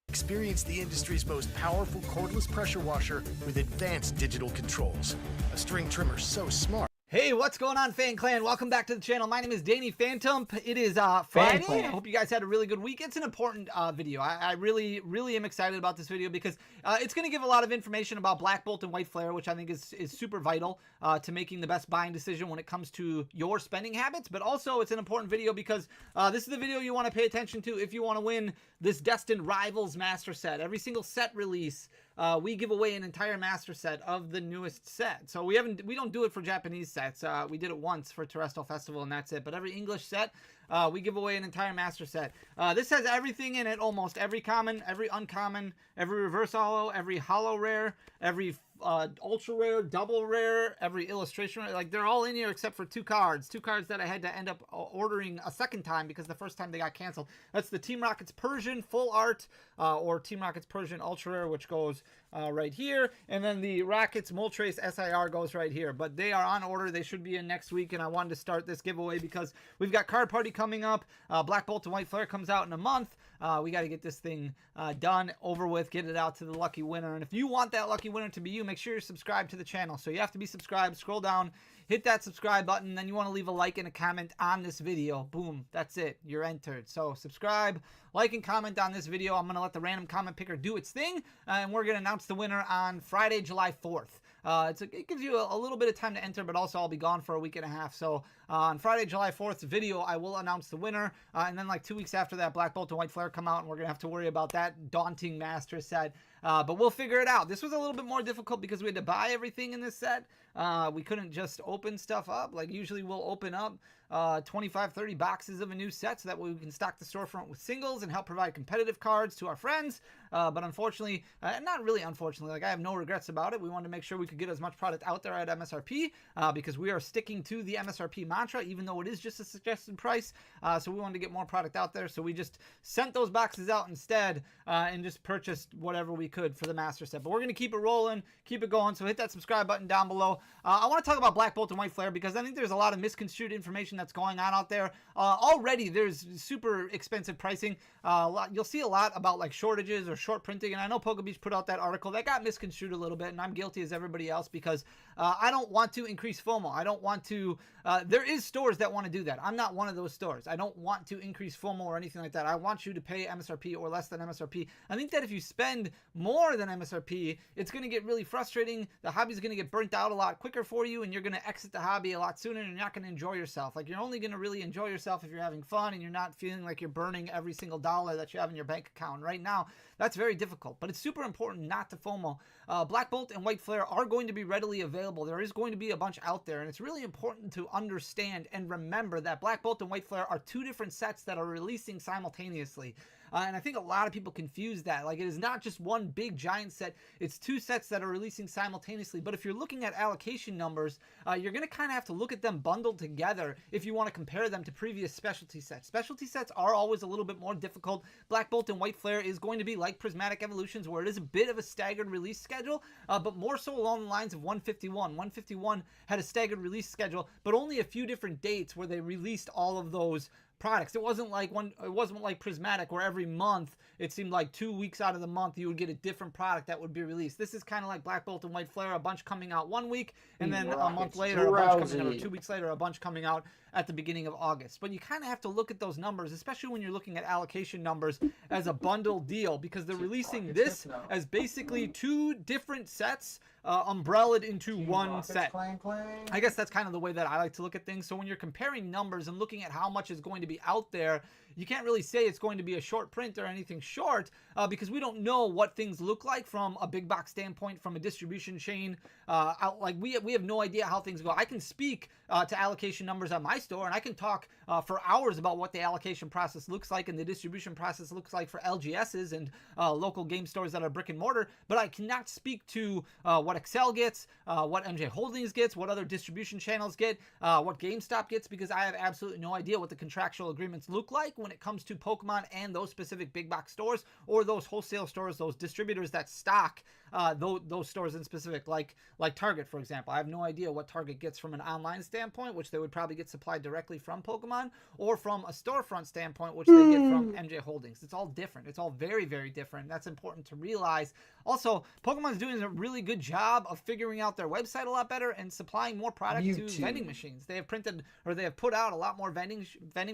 Experience the industry's most powerful cordless pressure washer with advanced digital controls. A string trimmer so smart. Hey, what's going on, Fan Clan? Welcome back to the channel. My name is Danny Phantom. It is Friday. I hope you guys had a really good week. It's an important video. I really am excited about this video because it's going to give a lot of information about Black Bolt and White Flare, which I think is super vital to making the best buying decision when it comes to your spending habits. But also, it's an important video because this is the video you want to pay attention to if you want to win this Destined Rivals Master Set. Every single set release, we give away an entire master set of the newest set. So we don't do it for Japanese sets. We did it once for Terrestrial Festival and that's it. But every English set, we give away an entire master set. This has everything in it, almost every common, every uncommon, every reverse holo, every holo rare, every ultra rare, double rare, every illustration rare. Like, they're all in here except for two cards that I had to end up ordering a second time because the first time they got canceled. That's the Team Rocket's Persian full art or Team Rocket's Persian ultra rare, which goes right here, and then the Rocket's Moltres SIR goes right here. But they are on order. They should be in next week, and I wanted to start this giveaway because we've got Card Party coming up. Black Bolt and White Flare comes out in a month. We got to get this thing done, over with, get it out to the lucky winner. And if you want that lucky winner to be you, make sure you're subscribed to the channel. So you have to be subscribed. Scroll down, hit that subscribe button, then you want to leave a like and a comment on this video. Boom, that's it, you're entered. So subscribe, like, and comment on this video. I'm going to let the random comment picker do its thing, and we're going to announce the winner on Friday, July 4th. It gives you a little bit of time to enter, but also I'll be gone for a week and a half. So on Friday, July 4th video, I will announce the winner. And then like 2 weeks after that, Black Bolt and White Flare come out, and we're going to have to worry about that daunting master set. But we'll figure it out. This was a little bit more difficult because we had to buy everything in this set. We couldn't just open stuff up. Like, usually we'll open up 25, 30 boxes of a new set so that way we can stock the storefront with singles and help provide competitive cards to our friends. But unfortunately, not really unfortunately, like, I have no regrets about it. We wanted to make sure we could get as much product out there at MSRP because we are sticking to the MSRP mantra, even though it is just a suggested price. So we wanted to get more product out there. So we just sent those boxes out instead and just purchased whatever we we could for the master set. But we're going to keep it rolling, keep it going. So hit that subscribe button down below. I want to talk about Black Bolt and White Flare because I think there's a lot of misconstrued information that's going on out there. Already there's super expensive pricing. You'll see a lot about like shortages or short printing. And I know PokeBeach put out that article that got misconstrued a little bit, and I'm guilty as everybody else because I don't want to increase FOMO. I don't want to, there is stores that want to do that. I'm not one of those stores. I don't want to increase FOMO or anything like that. I want you to pay MSRP or less than MSRP. I think that if you spend more than MSRP, it's going to get really frustrating. The hobby's going to get burnt out a lot quicker for you, and you're going to exit the hobby a lot sooner, and you're not going to enjoy yourself. Like, you're only going to really enjoy yourself if you're having fun and you're not feeling like you're burning every single dollar that you have in your bank account. Right now, that's very difficult, but it's super important not to FOMO. Black Bolt and White Flare are going to be readily available. There is going to be a bunch out there, and it's really important to understand and remember that Black Bolt and White Flare are two different sets that are releasing simultaneously. And I think a lot of people confuse that. Like, it is not just one big giant set. It's two sets that are releasing simultaneously. But if you're looking at allocation numbers, you're going to kind of have to look at them bundled together if you want to compare them to previous specialty sets. Specialty sets are always a little bit more difficult. Black Bolt and White Flare is going to be like Prismatic Evolutions, where it is a bit of a staggered release schedule, but more so along the lines of 151. 151 had a staggered release schedule, but only a few different dates where they released all of those products. It wasn't like Prismatic where every month it seemed like 2 weeks out of the month you would get a different product that would be released. This is kind of like Black Bolt and White Flare, a bunch coming out 1 week, and then a month later a bunch coming out, or 2 weeks later a bunch coming out at the beginning of August. But you kind of have to look at those numbers, especially when you're looking at allocation numbers, as a bundle deal, because they're releasing this as basically two different sets umbrellaed into one set. I guess that's kind of the way that I like to look at things. So when you're comparing numbers and looking at how much is going to be out there, you can't really say it's going to be a short print or anything short because we don't know what things look like from a big box standpoint, from a distribution chain. We have no idea how things go. I can speak to allocation numbers at my store, and I can talk for hours about what the allocation process looks like and the distribution process looks like for LGSs and local game stores that are brick and mortar, but I cannot speak to what Excel gets, what MJ Holdings gets, what other distribution channels get, what GameStop gets, because I have absolutely no idea what the contractual agreements look like when it comes to Pokemon and those specific big box stores or those wholesale stores, those distributors that stock those stores in specific, like Target, for example. I have no idea what Target gets from an online standpoint, which they would probably get supplied directly from Pokemon, or from a storefront standpoint, which they get from MJ Holdings. It's all different. It's all very, very different. That's important to realize. Also, Pokemon's doing a really good job of figuring out their website a lot better and supplying more product to vending machines. They have printed, or they have put out a lot more vending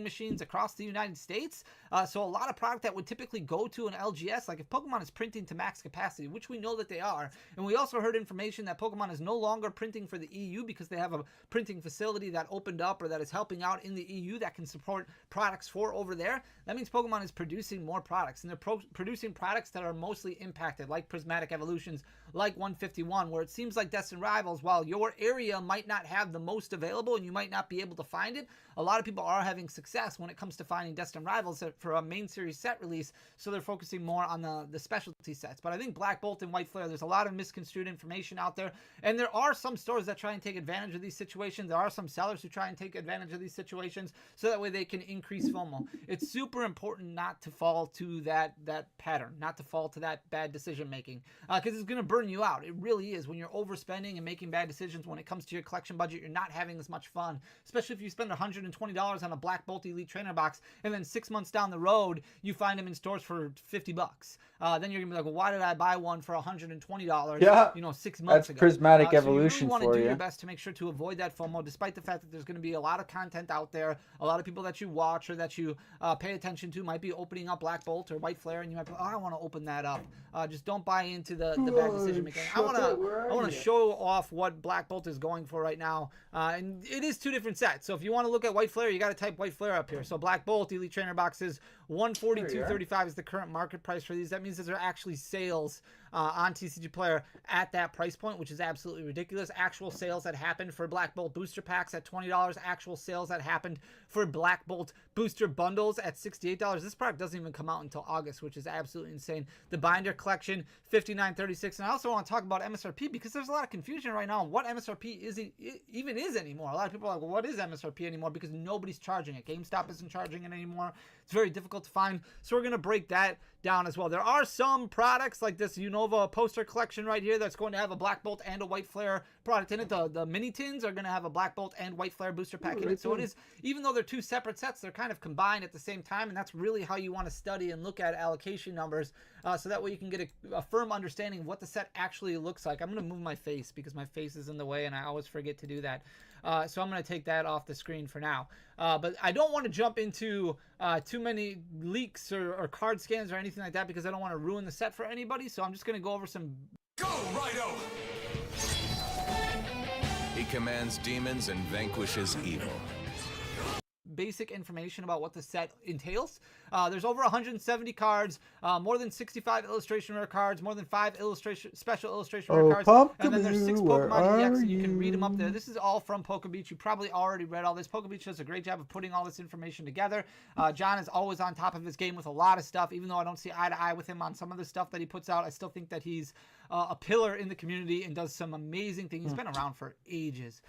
machines across the United States. So a lot of product that would typically go to an LGS, like if Pokemon is printing to max capacity, which we know that they are, and we also heard information that Pokemon is no longer printing for the EU because they have a printing facility that opened up or that is helping out in the EU that can support products for over there. That means Pokemon is producing more products, and they're producing products that are mostly impacted, like Prismatic Evolutions, like 151, where it seems like Destined Rivals, while your area might not have the most available and you might not be able to find it, a lot of people are having success when it comes to finding Destined Rivals for a main series set release, so they're focusing more on the specialty sets. But I think Black Bolt and White Flare, there's a lot of misconstrued information out there, and there are some stores that try and take advantage of these situations. There are some sellers who try and take advantage of these situations so that way they can increase FOMO. It's super important not to fall to that pattern, not to fall to that bad decision making, because it's going to burn you out. It really is. When you're overspending and making bad decisions when it comes to your collection budget, you're not having as much fun, especially if you spend $120 on a Black Bolt Elite Trainer box and then 6 months down the road you find them in stores for $50. Then you're gonna be like, well, why did I buy one for $120? Yeah, 6 months ago. That's Prismatic Evolution so you really want to for do you. your best to make sure to avoid that FOMO, despite the fact that there's going to be a lot of content out there. A lot of people that you watch or that you pay attention to might be opening up Black Bolt or White Flare, and you might be, oh, I want to open that up. Just don't buy into the bad decision making. I want to show off what Black Bolt is going for right now, and it is two different sets. So if you want to look at White Flare, you got to type White Flare up here. So Black Bolt Elite Trainer boxes, $142.35 is the current market price for these. That means that there are actually sales on TCG Player at that price point, which is absolutely ridiculous. Actual sales that happened for Black Bolt booster packs at $20. Actual sales that happened for Black Bolt booster bundles at $68. This product doesn't even come out until August, which is absolutely insane. The binder collection, $59.36. And I also want to talk about MSRP because there's a lot of confusion right now on what MSRP even is anymore. A lot of people are like, well, what is MSRP anymore? Because nobody's charging it. GameStop isn't charging it anymore. It's very difficult difficult to find. So we're going to break that down as well. There are some products like this Unova poster collection right here that's going to have a black bolt and a white flare product in it. The mini tins are going to have a black bolt and white flare booster pack in it. So it is, even though they're two separate sets, they're kind of combined at the same time, and that's really how you want to study and look at allocation numbers, so that way you can get a firm understanding of what the set actually looks like. I'm going to move my face because my face is in the way and I always forget to do that. So I'm going to take that off the screen for now. But I don't want to jump into too many leaks or card scans or anything like that because I don't want to ruin the set for anybody. So I'm just going to go over some... Go, Rido! He commands demons and vanquishes evil. Basic information about what the set entails. There's over 170 cards, more than 65 illustration rare cards, more than 5 special illustration rare cards, and then there's 6 Pokemon EX, and you can read them up there. This is all from PokeBeach. You probably already read all this. PokeBeach does a great job of putting all this information together. John is always on top of his game with a lot of stuff. Even though I don't see eye to eye with him on some of the stuff that he puts out, I still think that he's a pillar in the community and does some amazing things. He's been around for ages.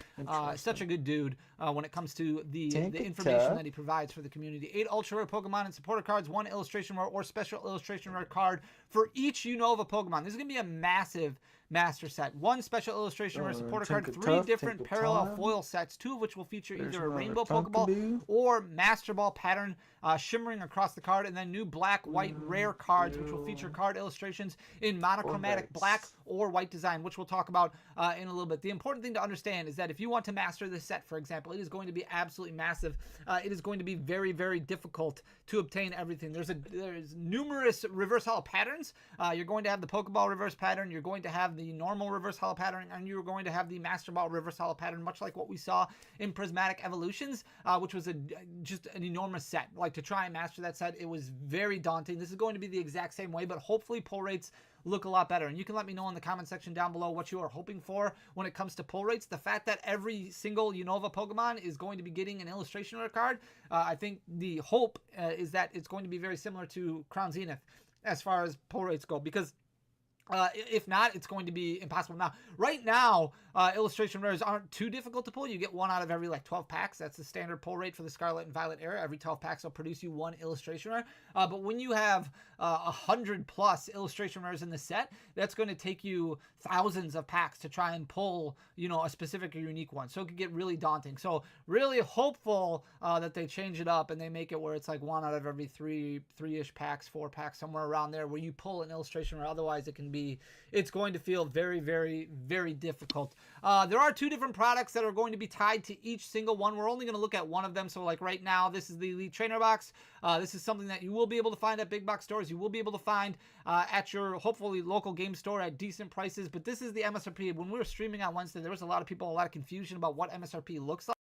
Such a good dude when it comes to the information that he provides for the community. 8 ultra rare Pokemon and supporter cards, 1 illustration rare or special illustration rare card for each Unova Pokemon. This is going to be a massive master set. 1 special illustration rare supporter card, 3 different parallel foil sets, 2 of which will feature either a rainbow Pokeball or Master Ball pattern shimmering across the card, and then new black, white rare cards, which will feature card illustrations in monochromatic black or white design, which we'll talk about in a little bit. The important thing to understand is that if you want to master this set, for example, it is going to be absolutely massive. It is going to be very, very difficult to obtain everything. There's numerous reverse holo patterns. You're going to have the Pokeball reverse pattern, you're going to have the normal reverse holo pattern, and you're going to have the Master Ball reverse holo pattern, much like what we saw in Prismatic Evolutions, which was just an enormous set. Like, to try and master that set, it was very daunting. This is going to be the exact same way, but hopefully pull rates look a lot better. And you can let me know in the comment section down below what you are hoping for when it comes to pull rates. The fact that every single Unova Pokemon is going to be getting an illustration rare card, I think the hope is that it's going to be very similar to Crown Zenith as far as pull rates go, because if not, it's going to be impossible. Now, right now, illustration rares aren't too difficult to pull. You get 1 out of every 12 packs. That's the standard pull rate for the Scarlet and Violet era. Every 12 packs will produce you 1 illustration rare. But when you have 100 plus illustration rares in the set, that's going to take you thousands of packs to try and pull, a specific or unique one. So it could get really daunting. So really hopeful that they change it up and they make it where it's 1 out of every 3-ish packs, 4 packs, somewhere around there, where you pull an illustration rare. Otherwise, it's going to feel very, very, very difficult. There are 2 different products that are going to be tied to each single one. We're only going to look at one of them. So right now, this is the Elite Trainer Box. This is something that you will be able to find at big box stores. You will be able to find at your, hopefully, local game store at decent prices. But this is the MSRP. When we were streaming on Wednesday, there was a lot of confusion about what MSRP looks like.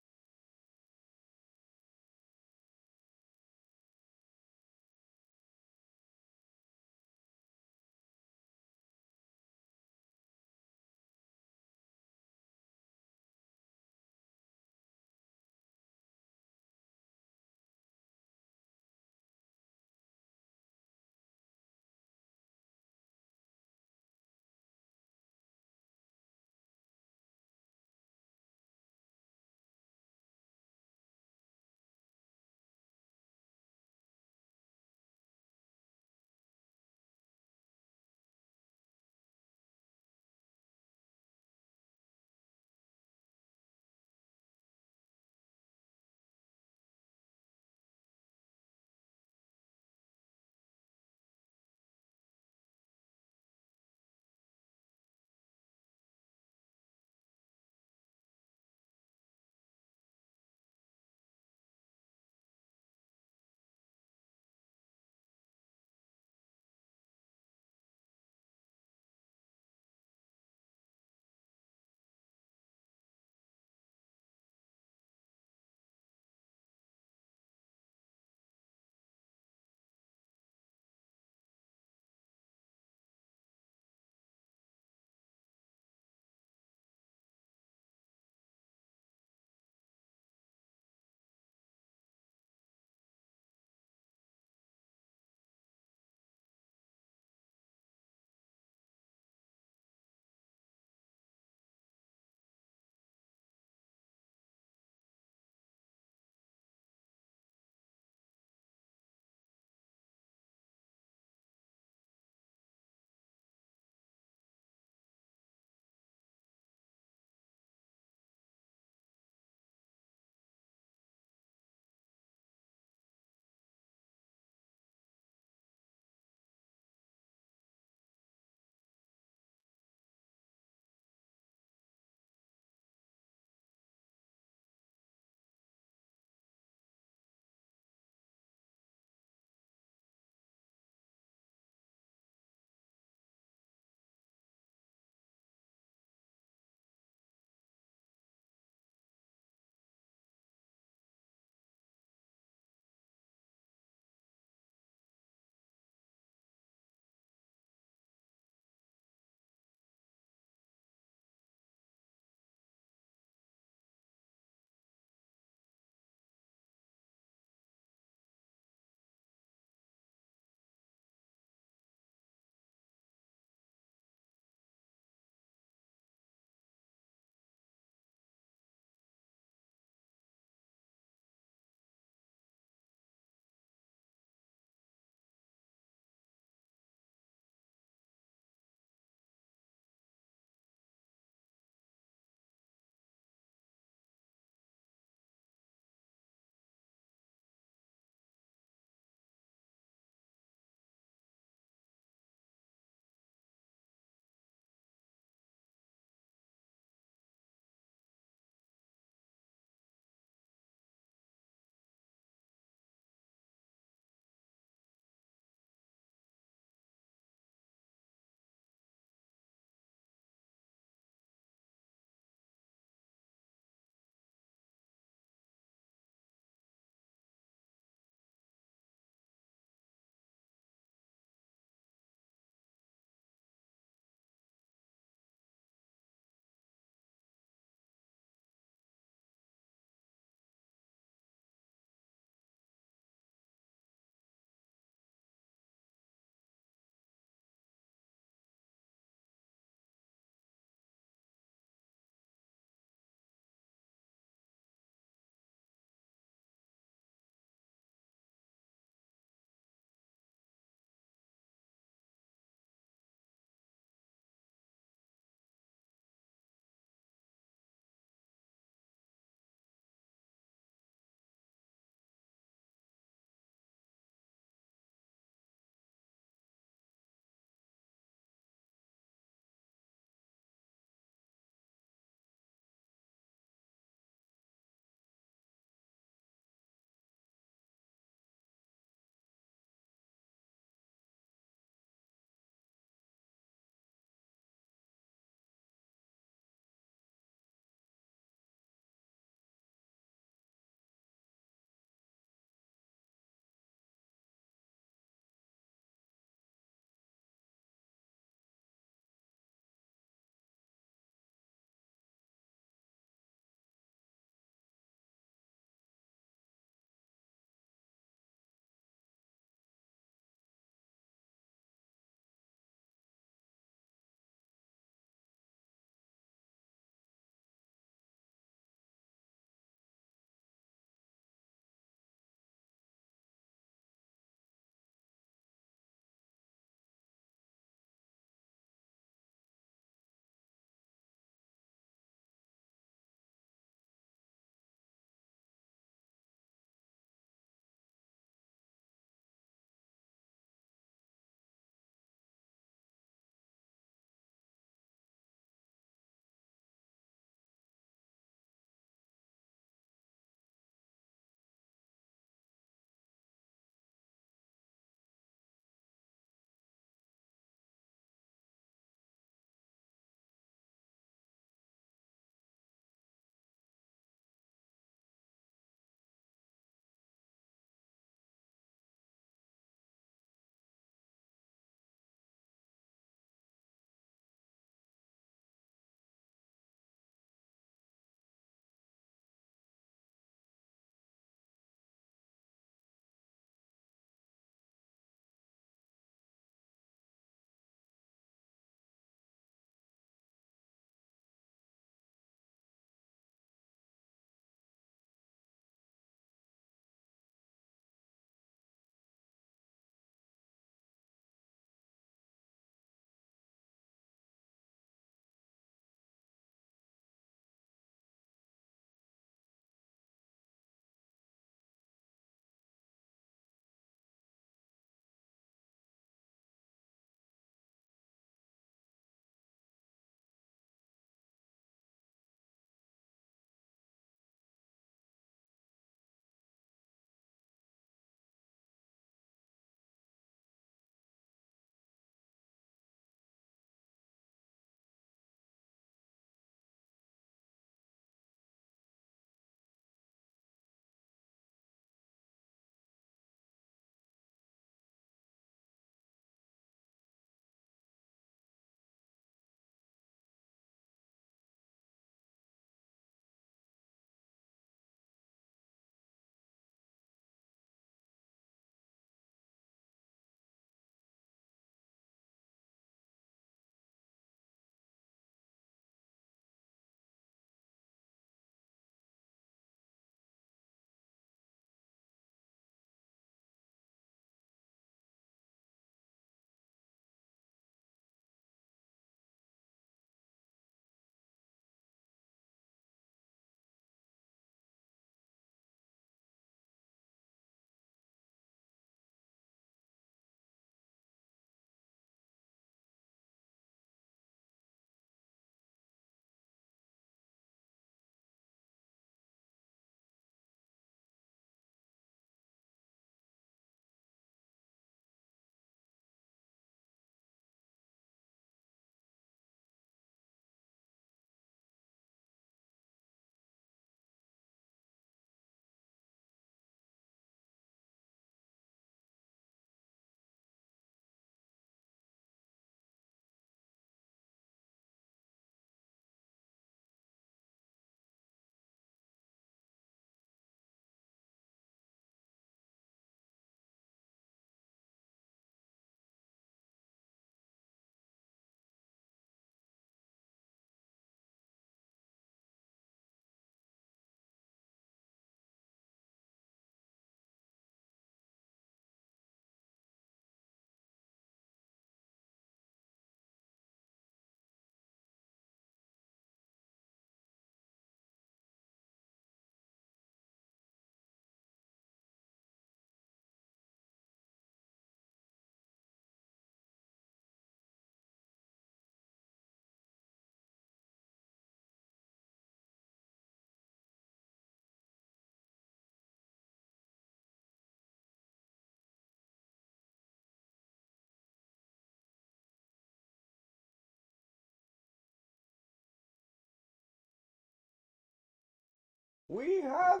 We have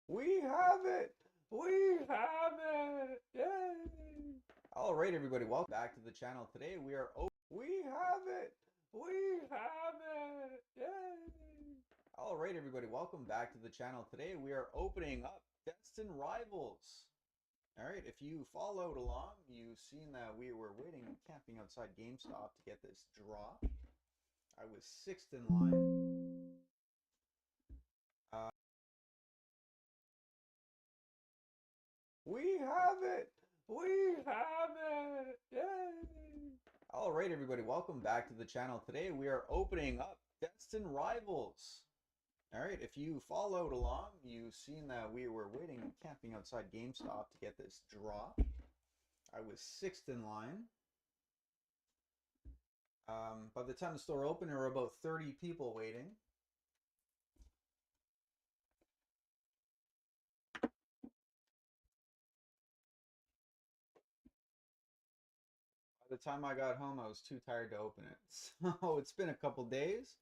We have it! We have it! Yay! Alright everybody, welcome back to the channel. Today we are We have it! We have it! Yay! Alright everybody, welcome back to the channel. Today we are opening up Destin Rivals. Alright, if you followed along, you've seen that we were waiting and camping outside GameStop to get this draw. I was 6th in line. We have it! We have it! Yay! Alright everybody, welcome back to the channel. Today we are opening up Destin Rivals. Alright, if you followed along, you've seen that we were waiting and camping outside GameStop to get this draw. I was 6th in line. By the time the store opened, there were about 30 people waiting. By the time I got home, I was too tired to open it. So it's been a couple days.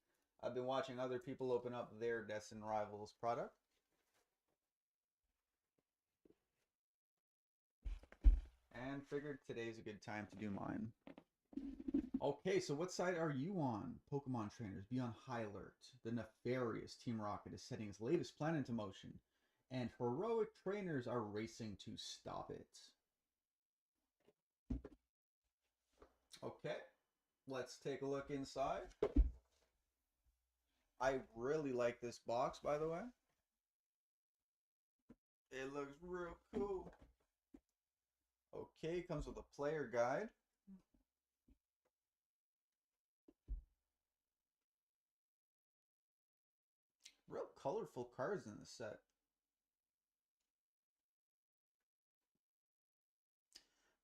I've been watching other people open up their Destin Rivals product. And figured today's a good time to do mine. Okay, so what side are you on? Pokemon trainers, be on high alert. The nefarious Team Rocket is setting its latest plan into motion, and heroic trainers are racing to stop it. Okay, let's take a look inside. I really like this box, by the way. It looks real cool. Okay, comes with a player guide. Real colorful cards in the set.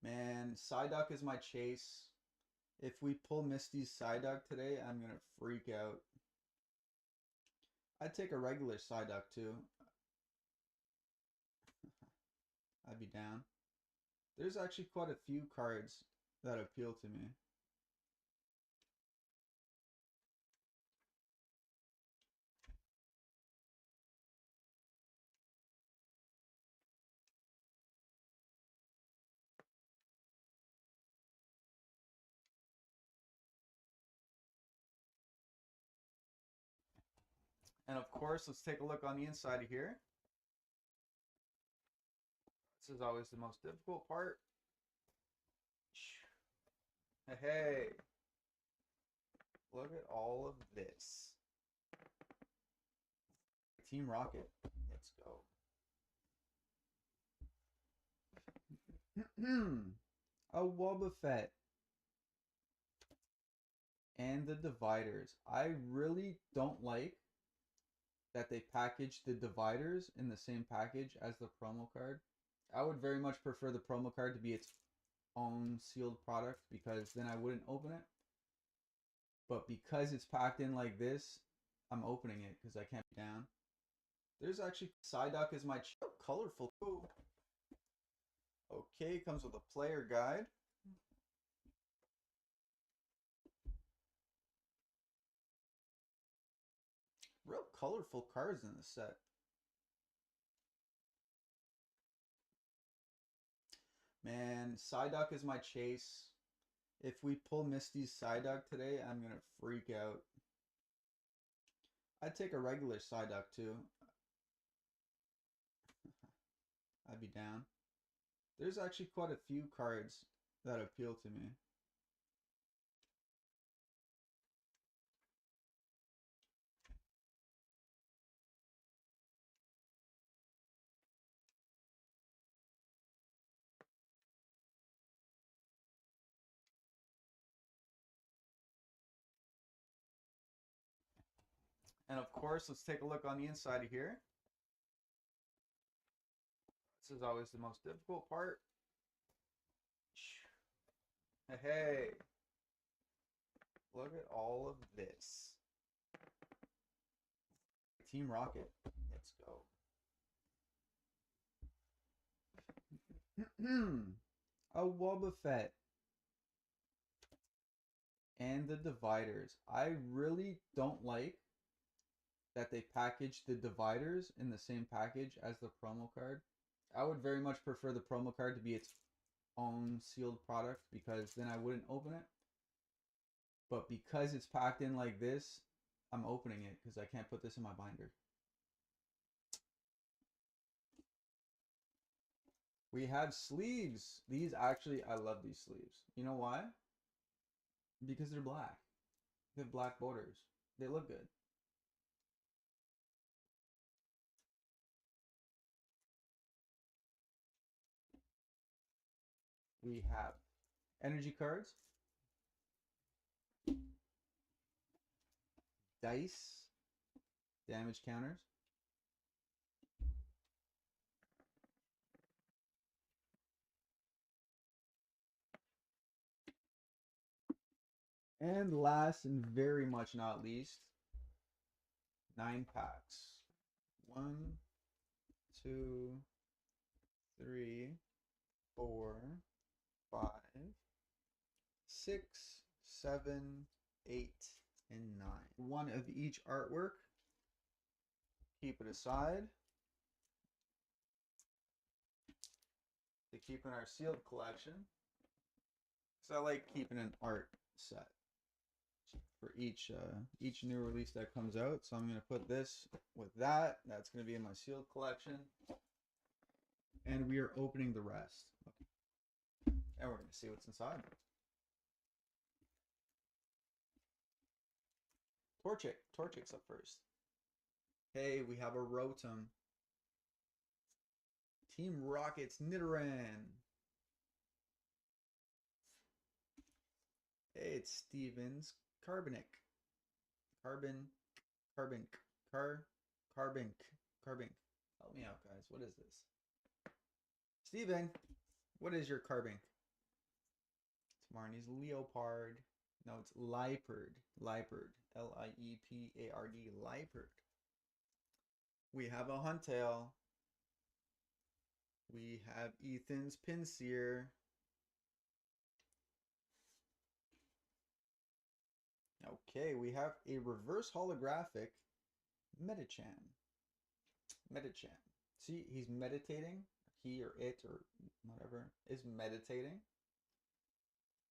Man, Psyduck is my chase. If we pull Misty's Psyduck today, I'm gonna freak out. I'd take a regular Psyduck too. I'd be down. There's actually quite a few cards that appeal to me. And of course, let's take a look on the inside of here. This is always the most difficult part. Hey, look at all of this. Team Rocket, let's go. A Wobbuffet. And the dividers. I really don't like that they package the dividers in the same package as the promo card. I would very much prefer the promo card to be its own sealed product, because then I wouldn't open it. But because it's packed in like this, I'm opening it because I can't be down. There's actually Psyduck is my colorful. Okay, comes with a player guide. Real colorful cards in the set. Man, Psyduck is my chase. If we pull Misty's Psyduck today, I'm gonna freak out. I'd take a regular Psyduck too. I'd be down. There's actually quite a few cards that appeal to me. And of course, let's take a look on the inside of here. This is always the most difficult part. Hey, look at all of this. Team Rocket, let's go. A Wobbuffet. And the dividers. I really don't like that they package the dividers in the same package as the promo card. I would very much prefer the promo card to be its own sealed product because then I wouldn't open it. But because it's packed in like this, I'm opening it because I can't put this in my binder. We have sleeves. These actually, I love these sleeves. You know why? Because they're black. They have black borders. They look good. We have energy cards, dice, damage counters, and last and very much not least, 9 packs. 1, 2, 3, 4, 5, 6, 7, 8, and 9. One of each artwork. Keep it aside to keep in our sealed collection. So I like keeping an art set for each new release that comes out. So I'm gonna put this with that. That's gonna be in my sealed collection, and we are opening the rest. And we're gonna see what's inside. Torchic's up first. Hey, we have a Rotom. Team Rocket's Nidoran. Hey, it's Steven's Carbink. Carbink. Help me out, guys. What is this? Steven, what is your Carbink? It's Marnie's Leopard. No, it's Liepard. Liepard. Liepard. Liepard. We have a Huntail. We have Ethan's Pinsir. Okay, we have a reverse holographic Metachan. See, he's meditating. He or it or whatever is meditating.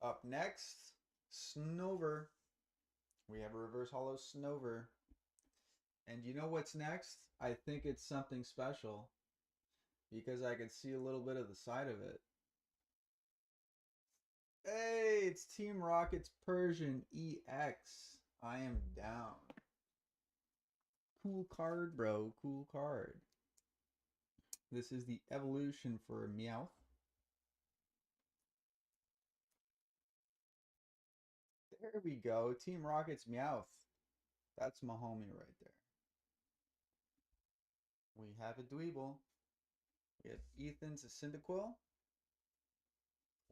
Up next, Snover. We have a reverse holo Snover. And you know what's next? I think it's something special because I can see a little bit of the side of it. Hey, it's Team Rocket's Persian EX. I am down. Cool card, bro. Cool card. This is the evolution for Meowth. There we go. Team Rocket's Meowth. That's my homie right there. We have a Dweeble. We have Ethan's Cyndaquil.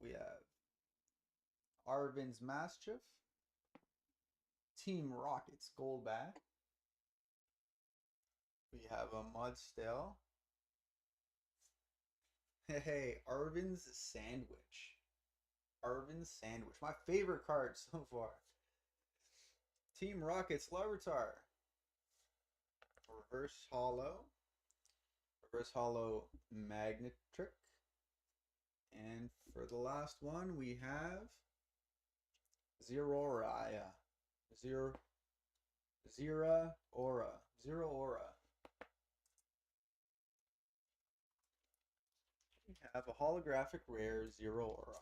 We have Arvin's Mastiff. Team Rocket's Goldback. We have a Mudstale. Hey, Arvin's Sandwich. Arvin's Sandwich. My favorite card so far. Team Rocket's Larvitar. Reverse Holo. Reverse Holo Magnetric. And for the last one, we have Zeraora. Zeraora. We have a holographic rare Zeraora.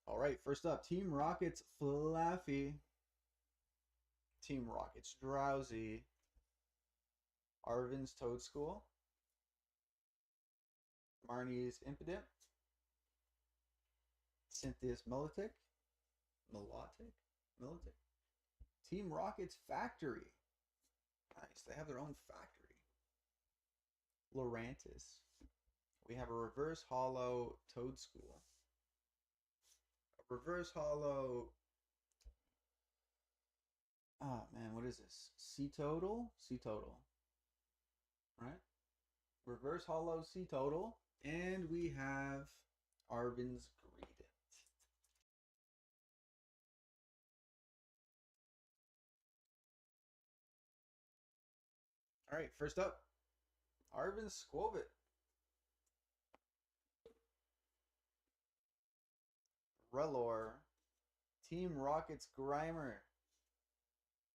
All right, first up, Team Rocket's Fluffy. Team Rocket's Drowsy. Arvin's Toadschool. Marnie's Impidimp. Cynthia's Milotic. Team Rocket's Factory. Nice, they have their own factory. Lurantis. We have a reverse holo Toadschool. A reverse holo. Oh man, what is this? C-Total? C-Total. Right? Reverse holo C-Total. And we have Arvin's Greedent. All right, first up, Arvin Skwovet. Relor. Team Rockets Grimer.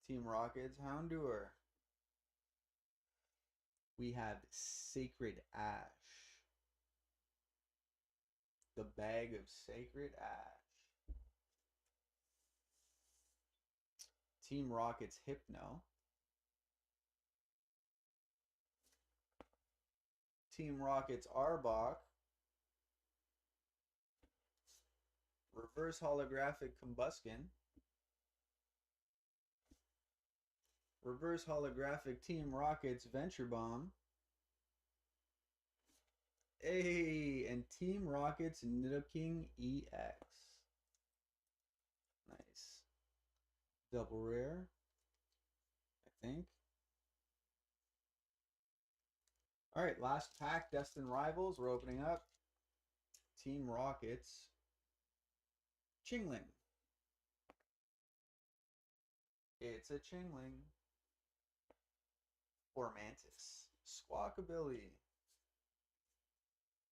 Team Rockets Houndour. We have Sacred Ash. The bag of Sacred Ash. Team Rockets Hypno. Team Rockets Arbok. Reverse Holographic Combuskin. Reverse Holographic Team Rockets Venture Bomb. Hey, and Team Rockets Nidoking EX. Nice. Double rare, I think. All right, last pack, Destined Rivals. We're opening up. Team Rockets. Chillin. It's a Chillin. Formantis. Squawkabilly.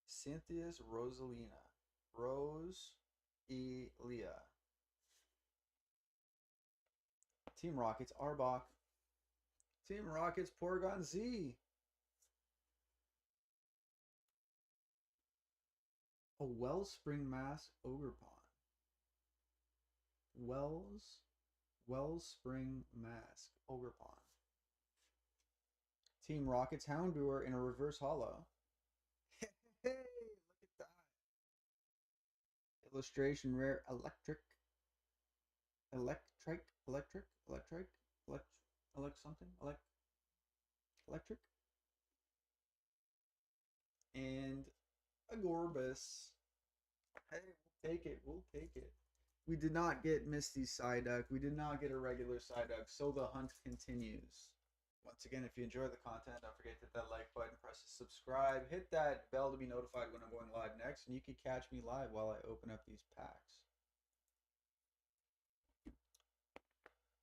Cynthia's Rosalina. Rose E. Leah. Team Rockets Arbok. Team Rockets Porygon Z. A Wellspring Mask Ogerpon. Wellspring Mask Ogerpon. Team Rockets Houndour in a reverse holo. Hey, look at that. Illustration rare electric something electric and a Gorbis. Hey, we'll take it. We did not get Misty's Psyduck. We did not get a regular Psyduck, so the hunt continues. Once again, if you enjoy the content, don't forget to hit that like button, press the subscribe, hit that bell to be notified when I'm going live next, and you can catch me live while I open up these packs.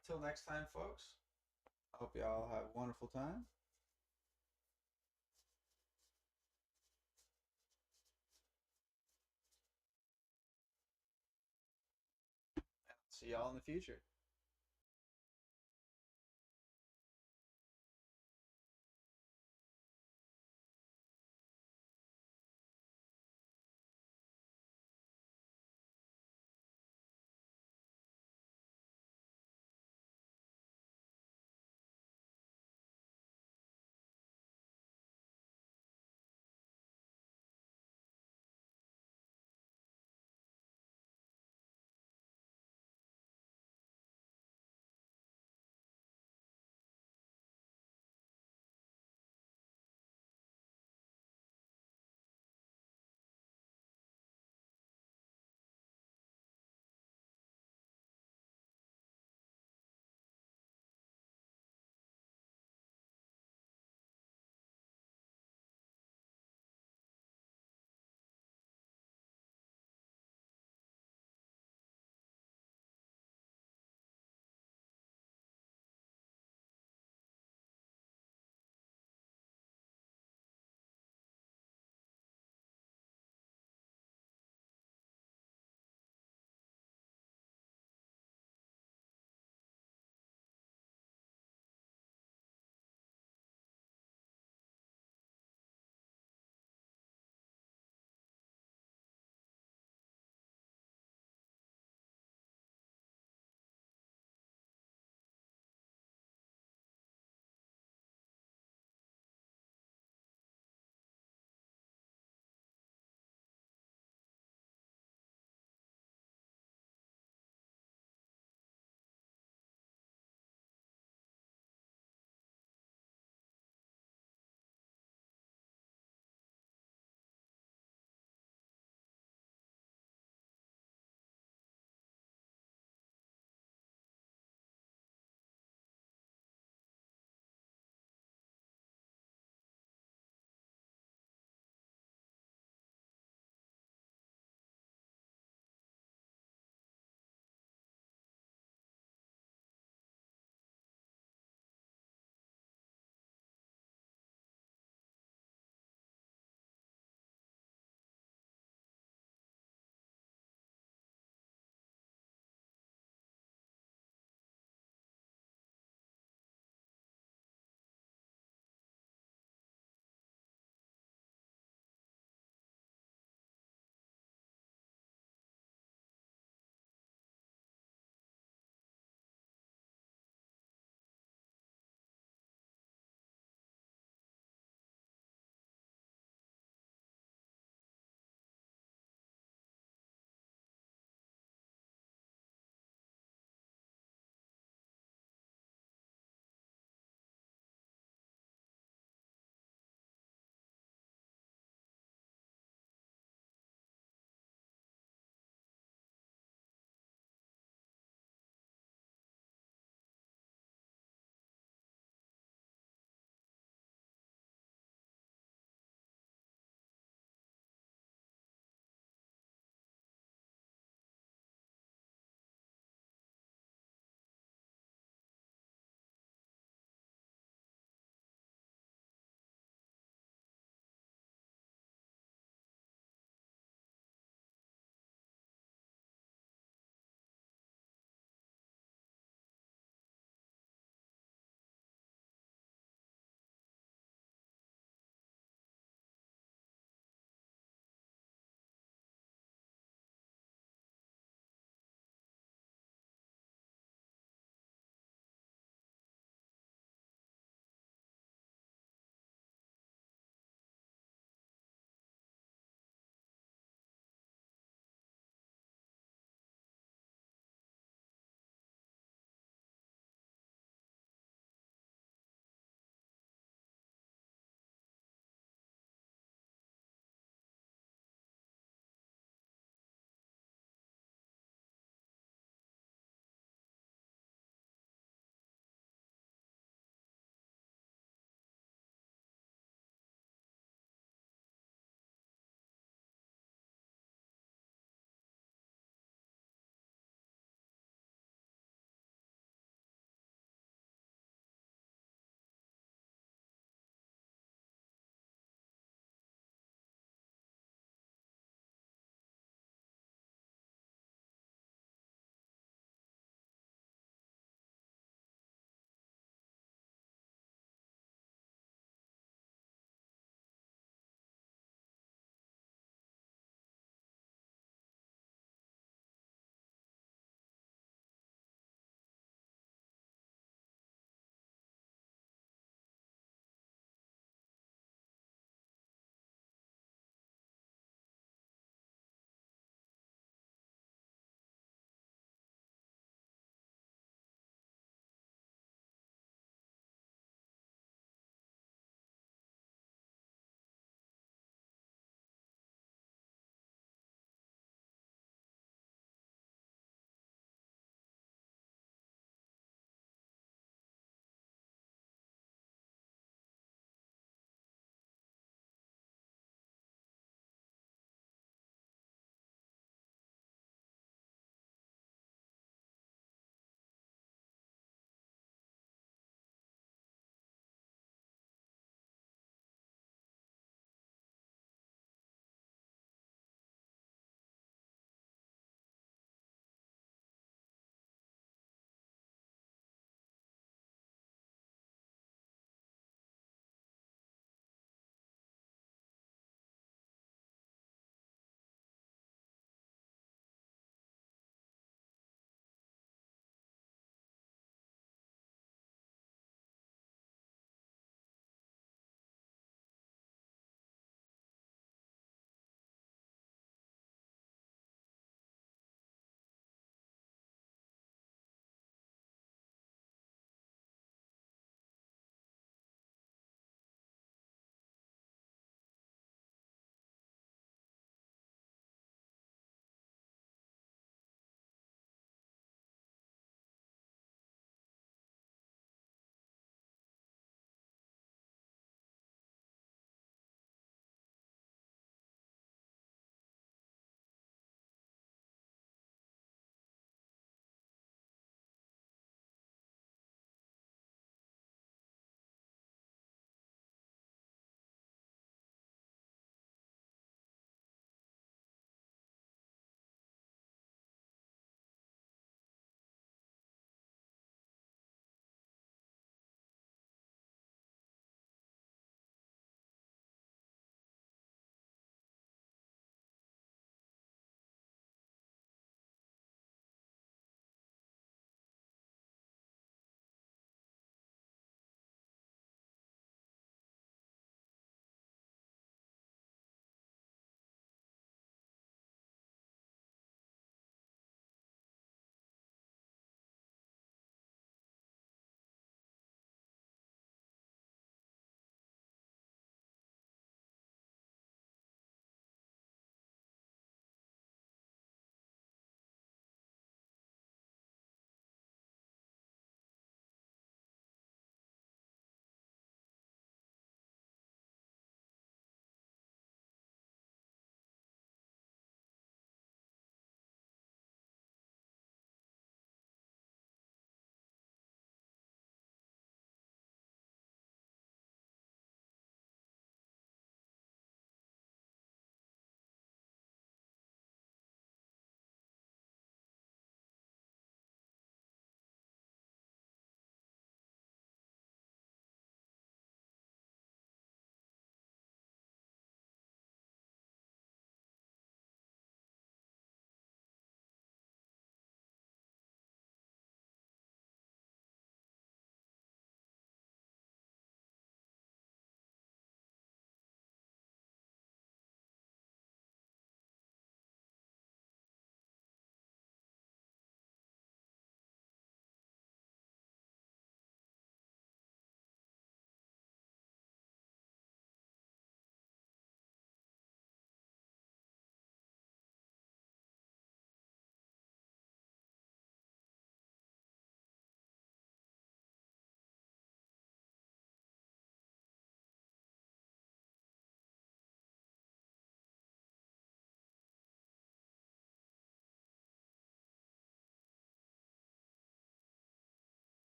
Until next time, folks, I hope y'all have a wonderful time. See y'all in the future.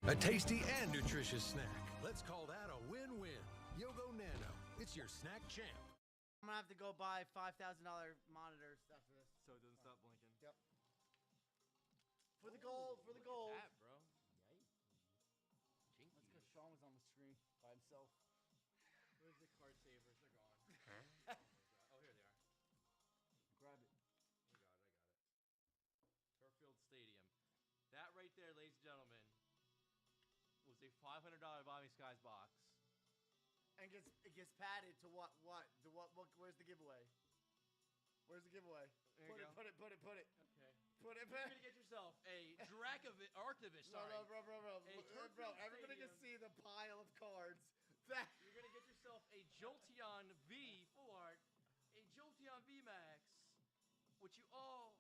A tasty and nutritious snack. Let's call that a win-win. Yogo Nano. It's your snack champ. I'm gonna have to go buy $5,000 monitors after this. So it doesn't stop blinking. Yep. For the gold, for the gold. That, bro. Jinkies. That's because Sean was on the screen by himself. Where's the card savers? They're gone. Oh, here they are. Grab it. I got it. Turffield Stadium. That right there, ladies and gentlemen, was a $500 Bobby Skies box. And it gets padded to what? Where's the giveaway? Where's the giveaway? There you go. Put it. Okay. Put it. You're gonna get yourself a Archivist. Sorry. No, bro. Turffield Everybody can Stadium. see the pile of cards. You're gonna get yourself a Jolteon V full art, a Jolteon V Max, which you all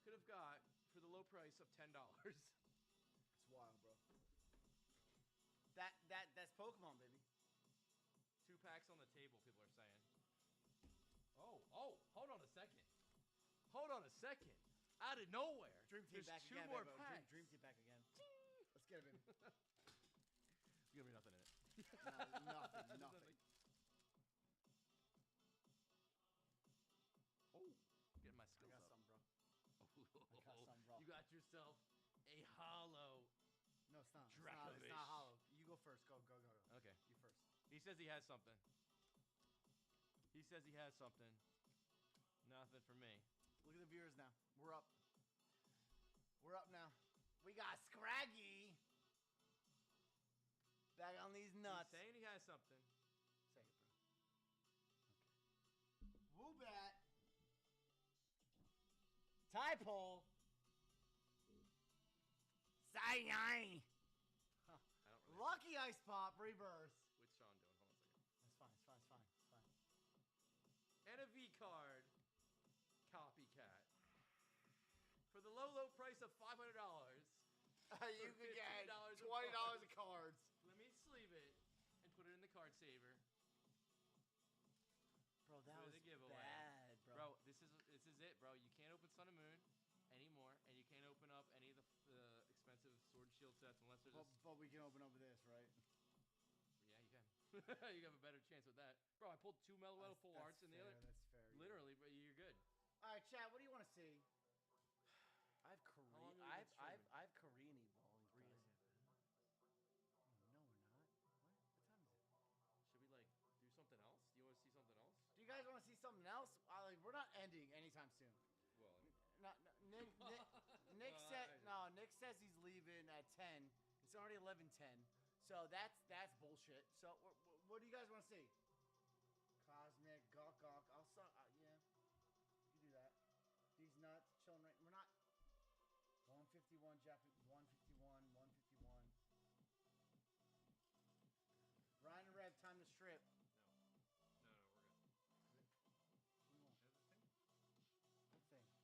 could have got for the low price of $10. It's wild, bro. That's Pokemon, baby. 2 packs on the table, people are saying. Oh, hold on a second. Out of nowhere. Dream Team there's back 2 again, more baby. packs. Dream Team back again. Let's get it, baby. There's gonna be nothing in it. No, nothing. Oh, getting my skills I got up. some, bro. I got some, bro. You got yourself a hollow. No, it's not. Dracovish. It's not hollow. You go first. Go. Okay. You first. He says he has something. Nothing for me. Look at the viewers now. We're up now. We got Scraggy. Back on these nuts. He's saying he has something. Say it, bro. Woobat. Typole. Sai-Yi. I don't really. Lucky Ice Pop reverse. What's Sean doing? Hold on a second. It's fine. And a V card. Copycat. For the low price of $500. You could get $20 of cards. Let me sleeve it and put it in the card saver. Bro, that for was the giveaway. bad, bro. This is it, bro. You can't open Sun and Moon anymore, and you can't open up any of the expensive Sword and Shield sets unless there's. But we can open up with this, right? Yeah, you can. You have a better chance with that, bro. I pulled 2 Meloetta full arts and the other. That's fair. Literally, bro, you're good. All right, Chad. What do you want to see? I have How long have you been streaming? I have Korean evolving. Korean. No, we're not. What time is it? Should we like do something else? Do you want to see something else? Do you guys want to see something else? We're not ending anytime soon. Well, Nick says he's leaving at 10. It's already 11:10. So that's bullshit. So what do you guys want to see? Cosmic, Gawk. Yeah, you can do that. These nuts, chilling right. We're not. 151 Japanese. 151. Ryan and Rev, time to strip. No, we're good. What thing?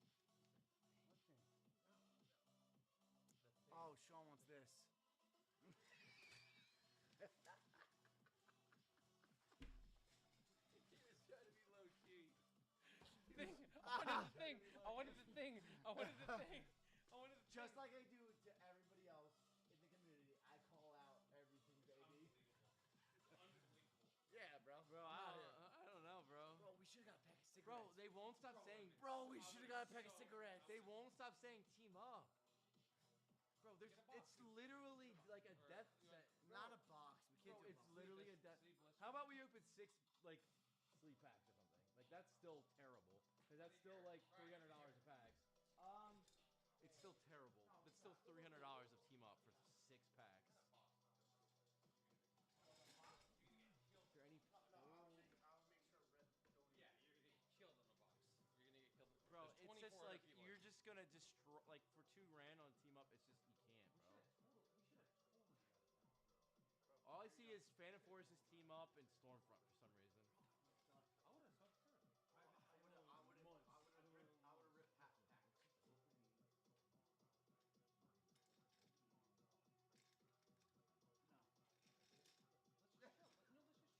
Oh, Sean wants this. He was trying to be low key. I wanted the thing. Just like I do to everybody else in the community, I call out everything, baby. Yeah, bro. I don't know, bro. Bro, we should have got a pack of cigarettes. Bro, they won't stop saying. Bro, we should have got a pack of cigarettes. They won't stop saying team up. Bro, it's literally like a death set. Not a box. We can't do a It's box. literally a death. How about we open 6 like sleep packs or something? Like that's still terrible. Cause that's still like $300 a pack. It's still terrible. It's still $300 of team up for 6 packs. Is there any? I'll make sure Red don't. Yeah, you're gonna get killed in a box. You're gonna get killed. Bro, There's it's just 24 like people. you're just gonna destroy. Like for $2 grand on team up, it's just you can't, bro. All I see is Phantom Forces team up and Stormfront for some reason. I would have sucked too. I would have ripped half. We're gonna open these team up.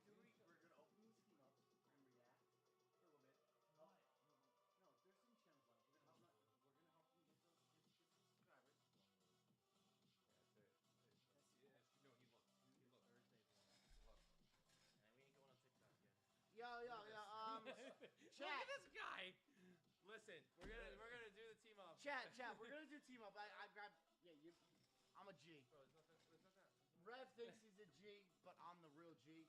We're gonna react for a little bit. No, there's some channels left. We're gonna help them get some subscribers. Chat. Look at this guy. Listen, we're gonna do the team up. Chat. We're gonna do team up. I grabbed. Yeah, you. I'm a G. Bro, it's not that. Rev thinks he's a G, but I'm the real G.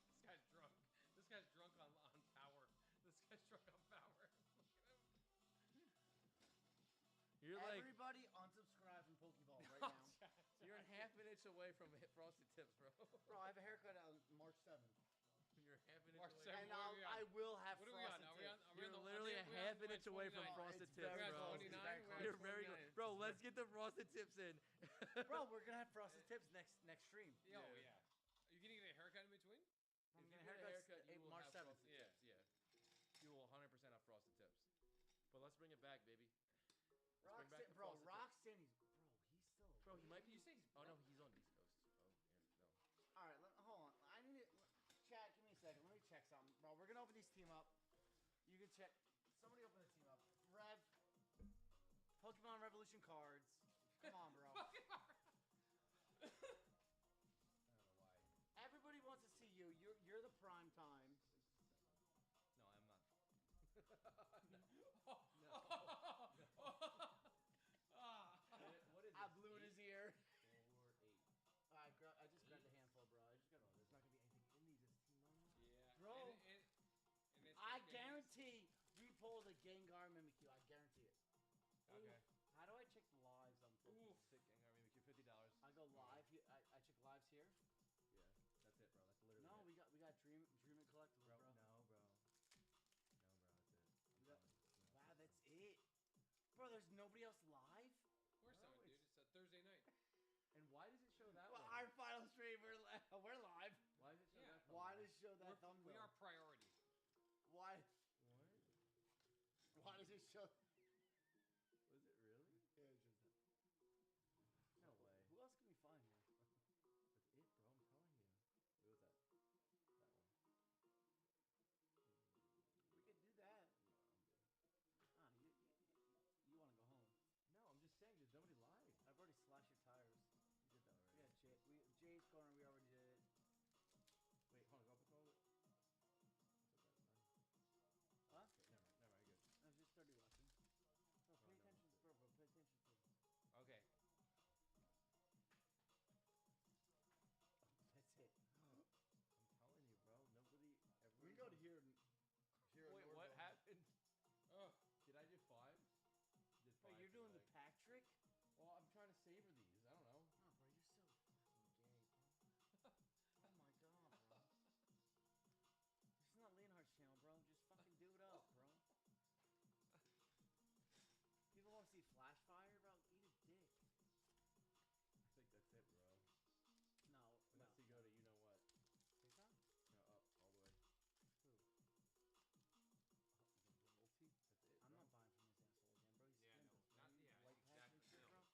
This guy's drunk. This guy's drunk on power. This guy's drunk on power. Look at him. You're like Everybody unsubscribe from Pokeball right now. you're a half an inch away from Frosted Tips, bro. Bro, I have a haircut on March 7th. You're half an inch March away. 7th. And What are we on? I will have What are we on? frosted Are we tips. on? Are we You're on the literally a half an inch away from 29? Frosted It's Tips, very bro. close. 29? We're at You're very 29. close. Bro, let's get the Frosted Tips in. Bro, we're gonna have frosted tips next stream. Yeah. Oh, yeah. Are you gonna get a haircut in between? I'm If gonna you get a haircut, you will March have 7th. Frosted Tips. Yeah. You will 100% have Frosted Tips. But let's bring it back, baby. Let's bring back the Bro, Frosted Tips. Roxanne's. Bro, he's still. Bro, he might be. You say he's Oh no, he's on East Coast. Oh, yeah, no. All right, hold on. I need it. Chat, give me a second. Let me check something, bro. We're gonna open these team up. You can check. Somebody open the team up. Rev. Pokemon Revolution cards. Come on, bro. I don't know why. Everybody wants to see you. You're the prime time. No, I'm not. What is I this? blew in his ear. 4, 8. I just grabbed a handful, bro. I just got There's not gonna be anything in these. This team on there. Yeah. Bro. And it's I names. guarantee we pulled a Gengar Mimikyu. I guarantee it. Okay. How do I check lives on Pokemon? Sick Gengar Mimikyu, $50. I go live. I check lives here. Yeah, that's it, bro. That's literally No, it. we got Dream It Collectibles, bro. No, bro. No, bro. That's it. We got- wow, that's it. Bro, there's nobody else live? Of course not, dude. It's a Thursday night. And why does it show that Well, way? our final stream, we're live. Why does it show Yeah. that? Why does it show that thumbnail? We are priority. Why? What? Why does it show? Was it really? Yeah, it shows that. No way. Who else can we find here? That's it, bro. I'm telling you. Who was that? That one. We could do that. No, I'm good. Ah, you want to go home? No, I'm just saying. There's nobody live. I've already slashed your tires. You did that already. Yeah, Jay's corner. We already did it. Wait, hold on. Go up the toilet. Huh? Okay, never mind. Good. That was just 30 lessons. Bro, pay no, attention, it's bro. Pay attention, please. Okay. That's it. I'm telling you, bro. Nobody. We go to here. Wait, what happened? Oh. Did I do 5? Did 5 Wait, you're doing the tonight. Patrick? Well, I'm trying to savor these. I don't know. Oh, bro, you're so fucking gay, bro. Oh my god, bro. This is not Leonhardt's channel, bro. Just fucking do it up, bro. People want to see Flash Fire, bro. Eat a dick. I think that's it, bro. No, Unless you go to you know what. TikTok? No, up all the way. Who? Multi. That's it. I'm bro. not buying from this asshole again, bro. He's Yeah, skin no, does, not bro. yeah, White patch and exactly. shit, No. bro.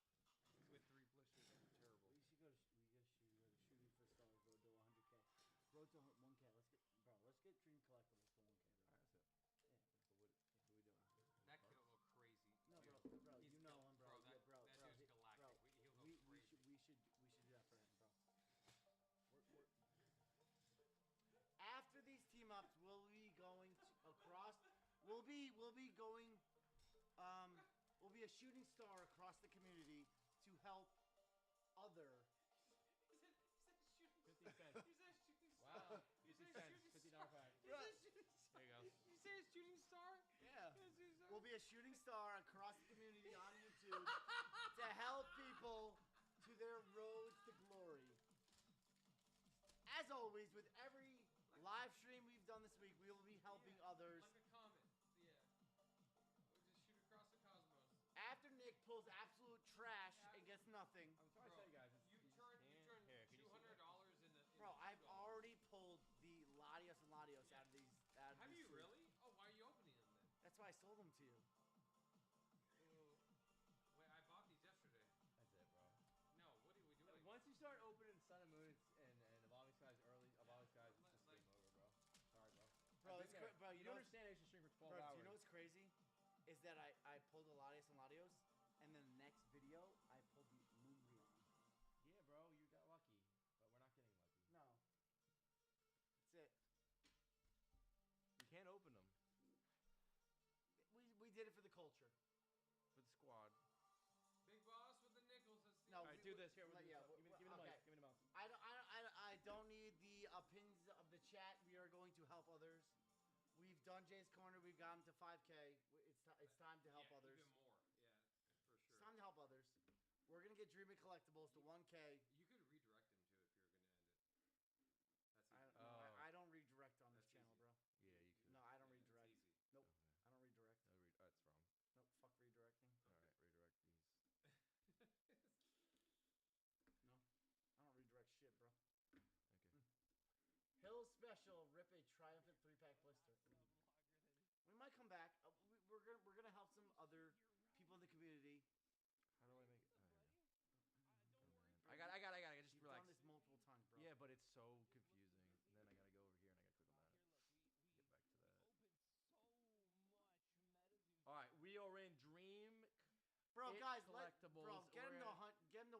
With 3 blisters, that's terrible. We should go to shooting for stars. Road to 100K. Road to 1K. Let's get Dream Collectibles to 1K. Bro. Alright, that's it. Yeah. So what are we doing? That kid will go crazy. No, Dude, bro, he's you know him, bro. That, Yeah, bro, that bro, dude's he- galactic. bro, He'll go we crazy. should do that for him, bro. After these team ups, we'll be going across. We'll be going. We'll be a shooting star across the community to help other. 50 cents. He said shooting Wow. star. You 50 said cents. shooting $50 star. pack. You said shooting star. There you go. You say a shooting star? Yeah. You said shooting star? We'll be a shooting star across the community on YouTube to help people to their roads to glory. As always, with every live stream we've done this week, we will be helping others. Like a comet. Yeah. We'll just shoot across the cosmos. After Nick pulls absolute trash and gets nothing. I'm trying to tell you guys. You turned Here, can you see $200 that? in the. Bro, I've already pulled the Latios and Latios out of these. Have these you two. really? Oh, why are you opening them then? That's why I sold them to you. Wait, I bought these yesterday. That's it, bro. No, what are we doing? Once you start opening Sun and Moon and Evolving Skies early, Evolving Skies, it's just game over, bro. Sorry, bro. Bro, I've it's been there. bro. You know understand they should stream for 12 bro, hours. do you know what's crazy? Is that I pulled the Latios and Latios, and then the next video I pulled the Moonreon. Yeah, bro, you got lucky, but we're not getting lucky. No. That's it. You can't open them. chair with you. Yeah, Give me the mic. Give me the mouse. I don't need the opinions of the chat. We are going to help others. We've done Jay's Corner. We've gotten to 5K. It's time to help others. Even more. Yeah, for sure. It's time to help others. We're going to get Dreaming Collectibles to 1K. You could redirect him, too, if you're going to end it. That's easy. I don't redirect on this channel, bro. Yeah, you could. No, I don't redirect. It's easy. Nope. Okay. I don't redirect. No, that's wrong. Nope. Fuck redirecting. All right, redirect these. No. I don't redirect shit, bro. Okay. Hill Special, rip a triumphant 3-pack blister. We might come back. We're gonna help some other people in the community. How do I make it? Oh, I got it. Just You've relax. done this multiple times, bro. Yeah, but it's so confusing. And then I gotta go over here and I gotta click on that. Get back to that. All right, we are in Dream. Bro, guys, collectibles. get him to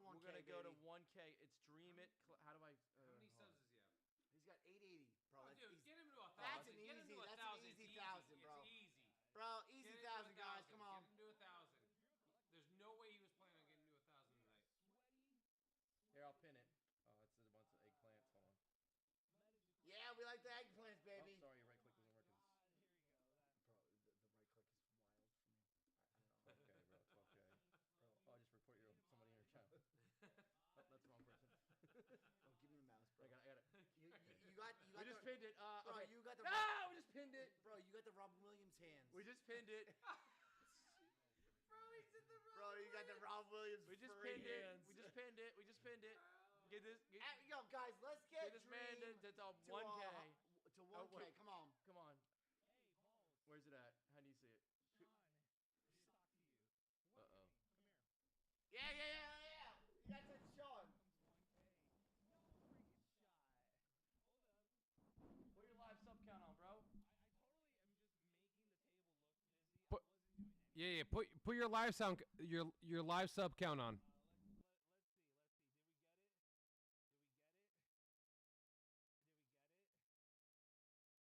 1K. We're gonna go to 1K. It's Dream It. How do I? How many subs does he have? He's got 880, bro. Oh, dude, get him to 1,000. That's an Get him easy. to That's 1,000. an easy It's 1,000, bro. It's easy. Bro, easy Get him to 1,000, guys. 1,000. Come on. Get him to 1,000. There's no way he was planning on getting to 1,000 tonight. Here, I'll pin it. Oh, it's a bunch of eggplants. Hold on. Yeah, we like the eggplants, baby. Oh, sorry, your right click doesn't work. Bro, the right click is wild for me. I don't know. Okay, bro. It's okay. Bro, I'll just report somebody in your channel. Oh, that's the wrong person. Oh, give me the mouse, bro. I got it. You got. We just pinned it. Bro, Okay. you got the. No, we just pinned it. Bro, you got the Robin Williams hands. We just pinned it. Bro, you got the Rob Williams. We just furry pinned hands. it. We just pinned it. We just pinned it. Get this. Yo, guys, let's get this man Dream to 1K. To 1K. Come on. Come on. Where's it at? How do you see it? Uh oh. Yeah. That's it, Sean. Put your live sub count on, bro. Yeah. Put your live sound your live sub count on.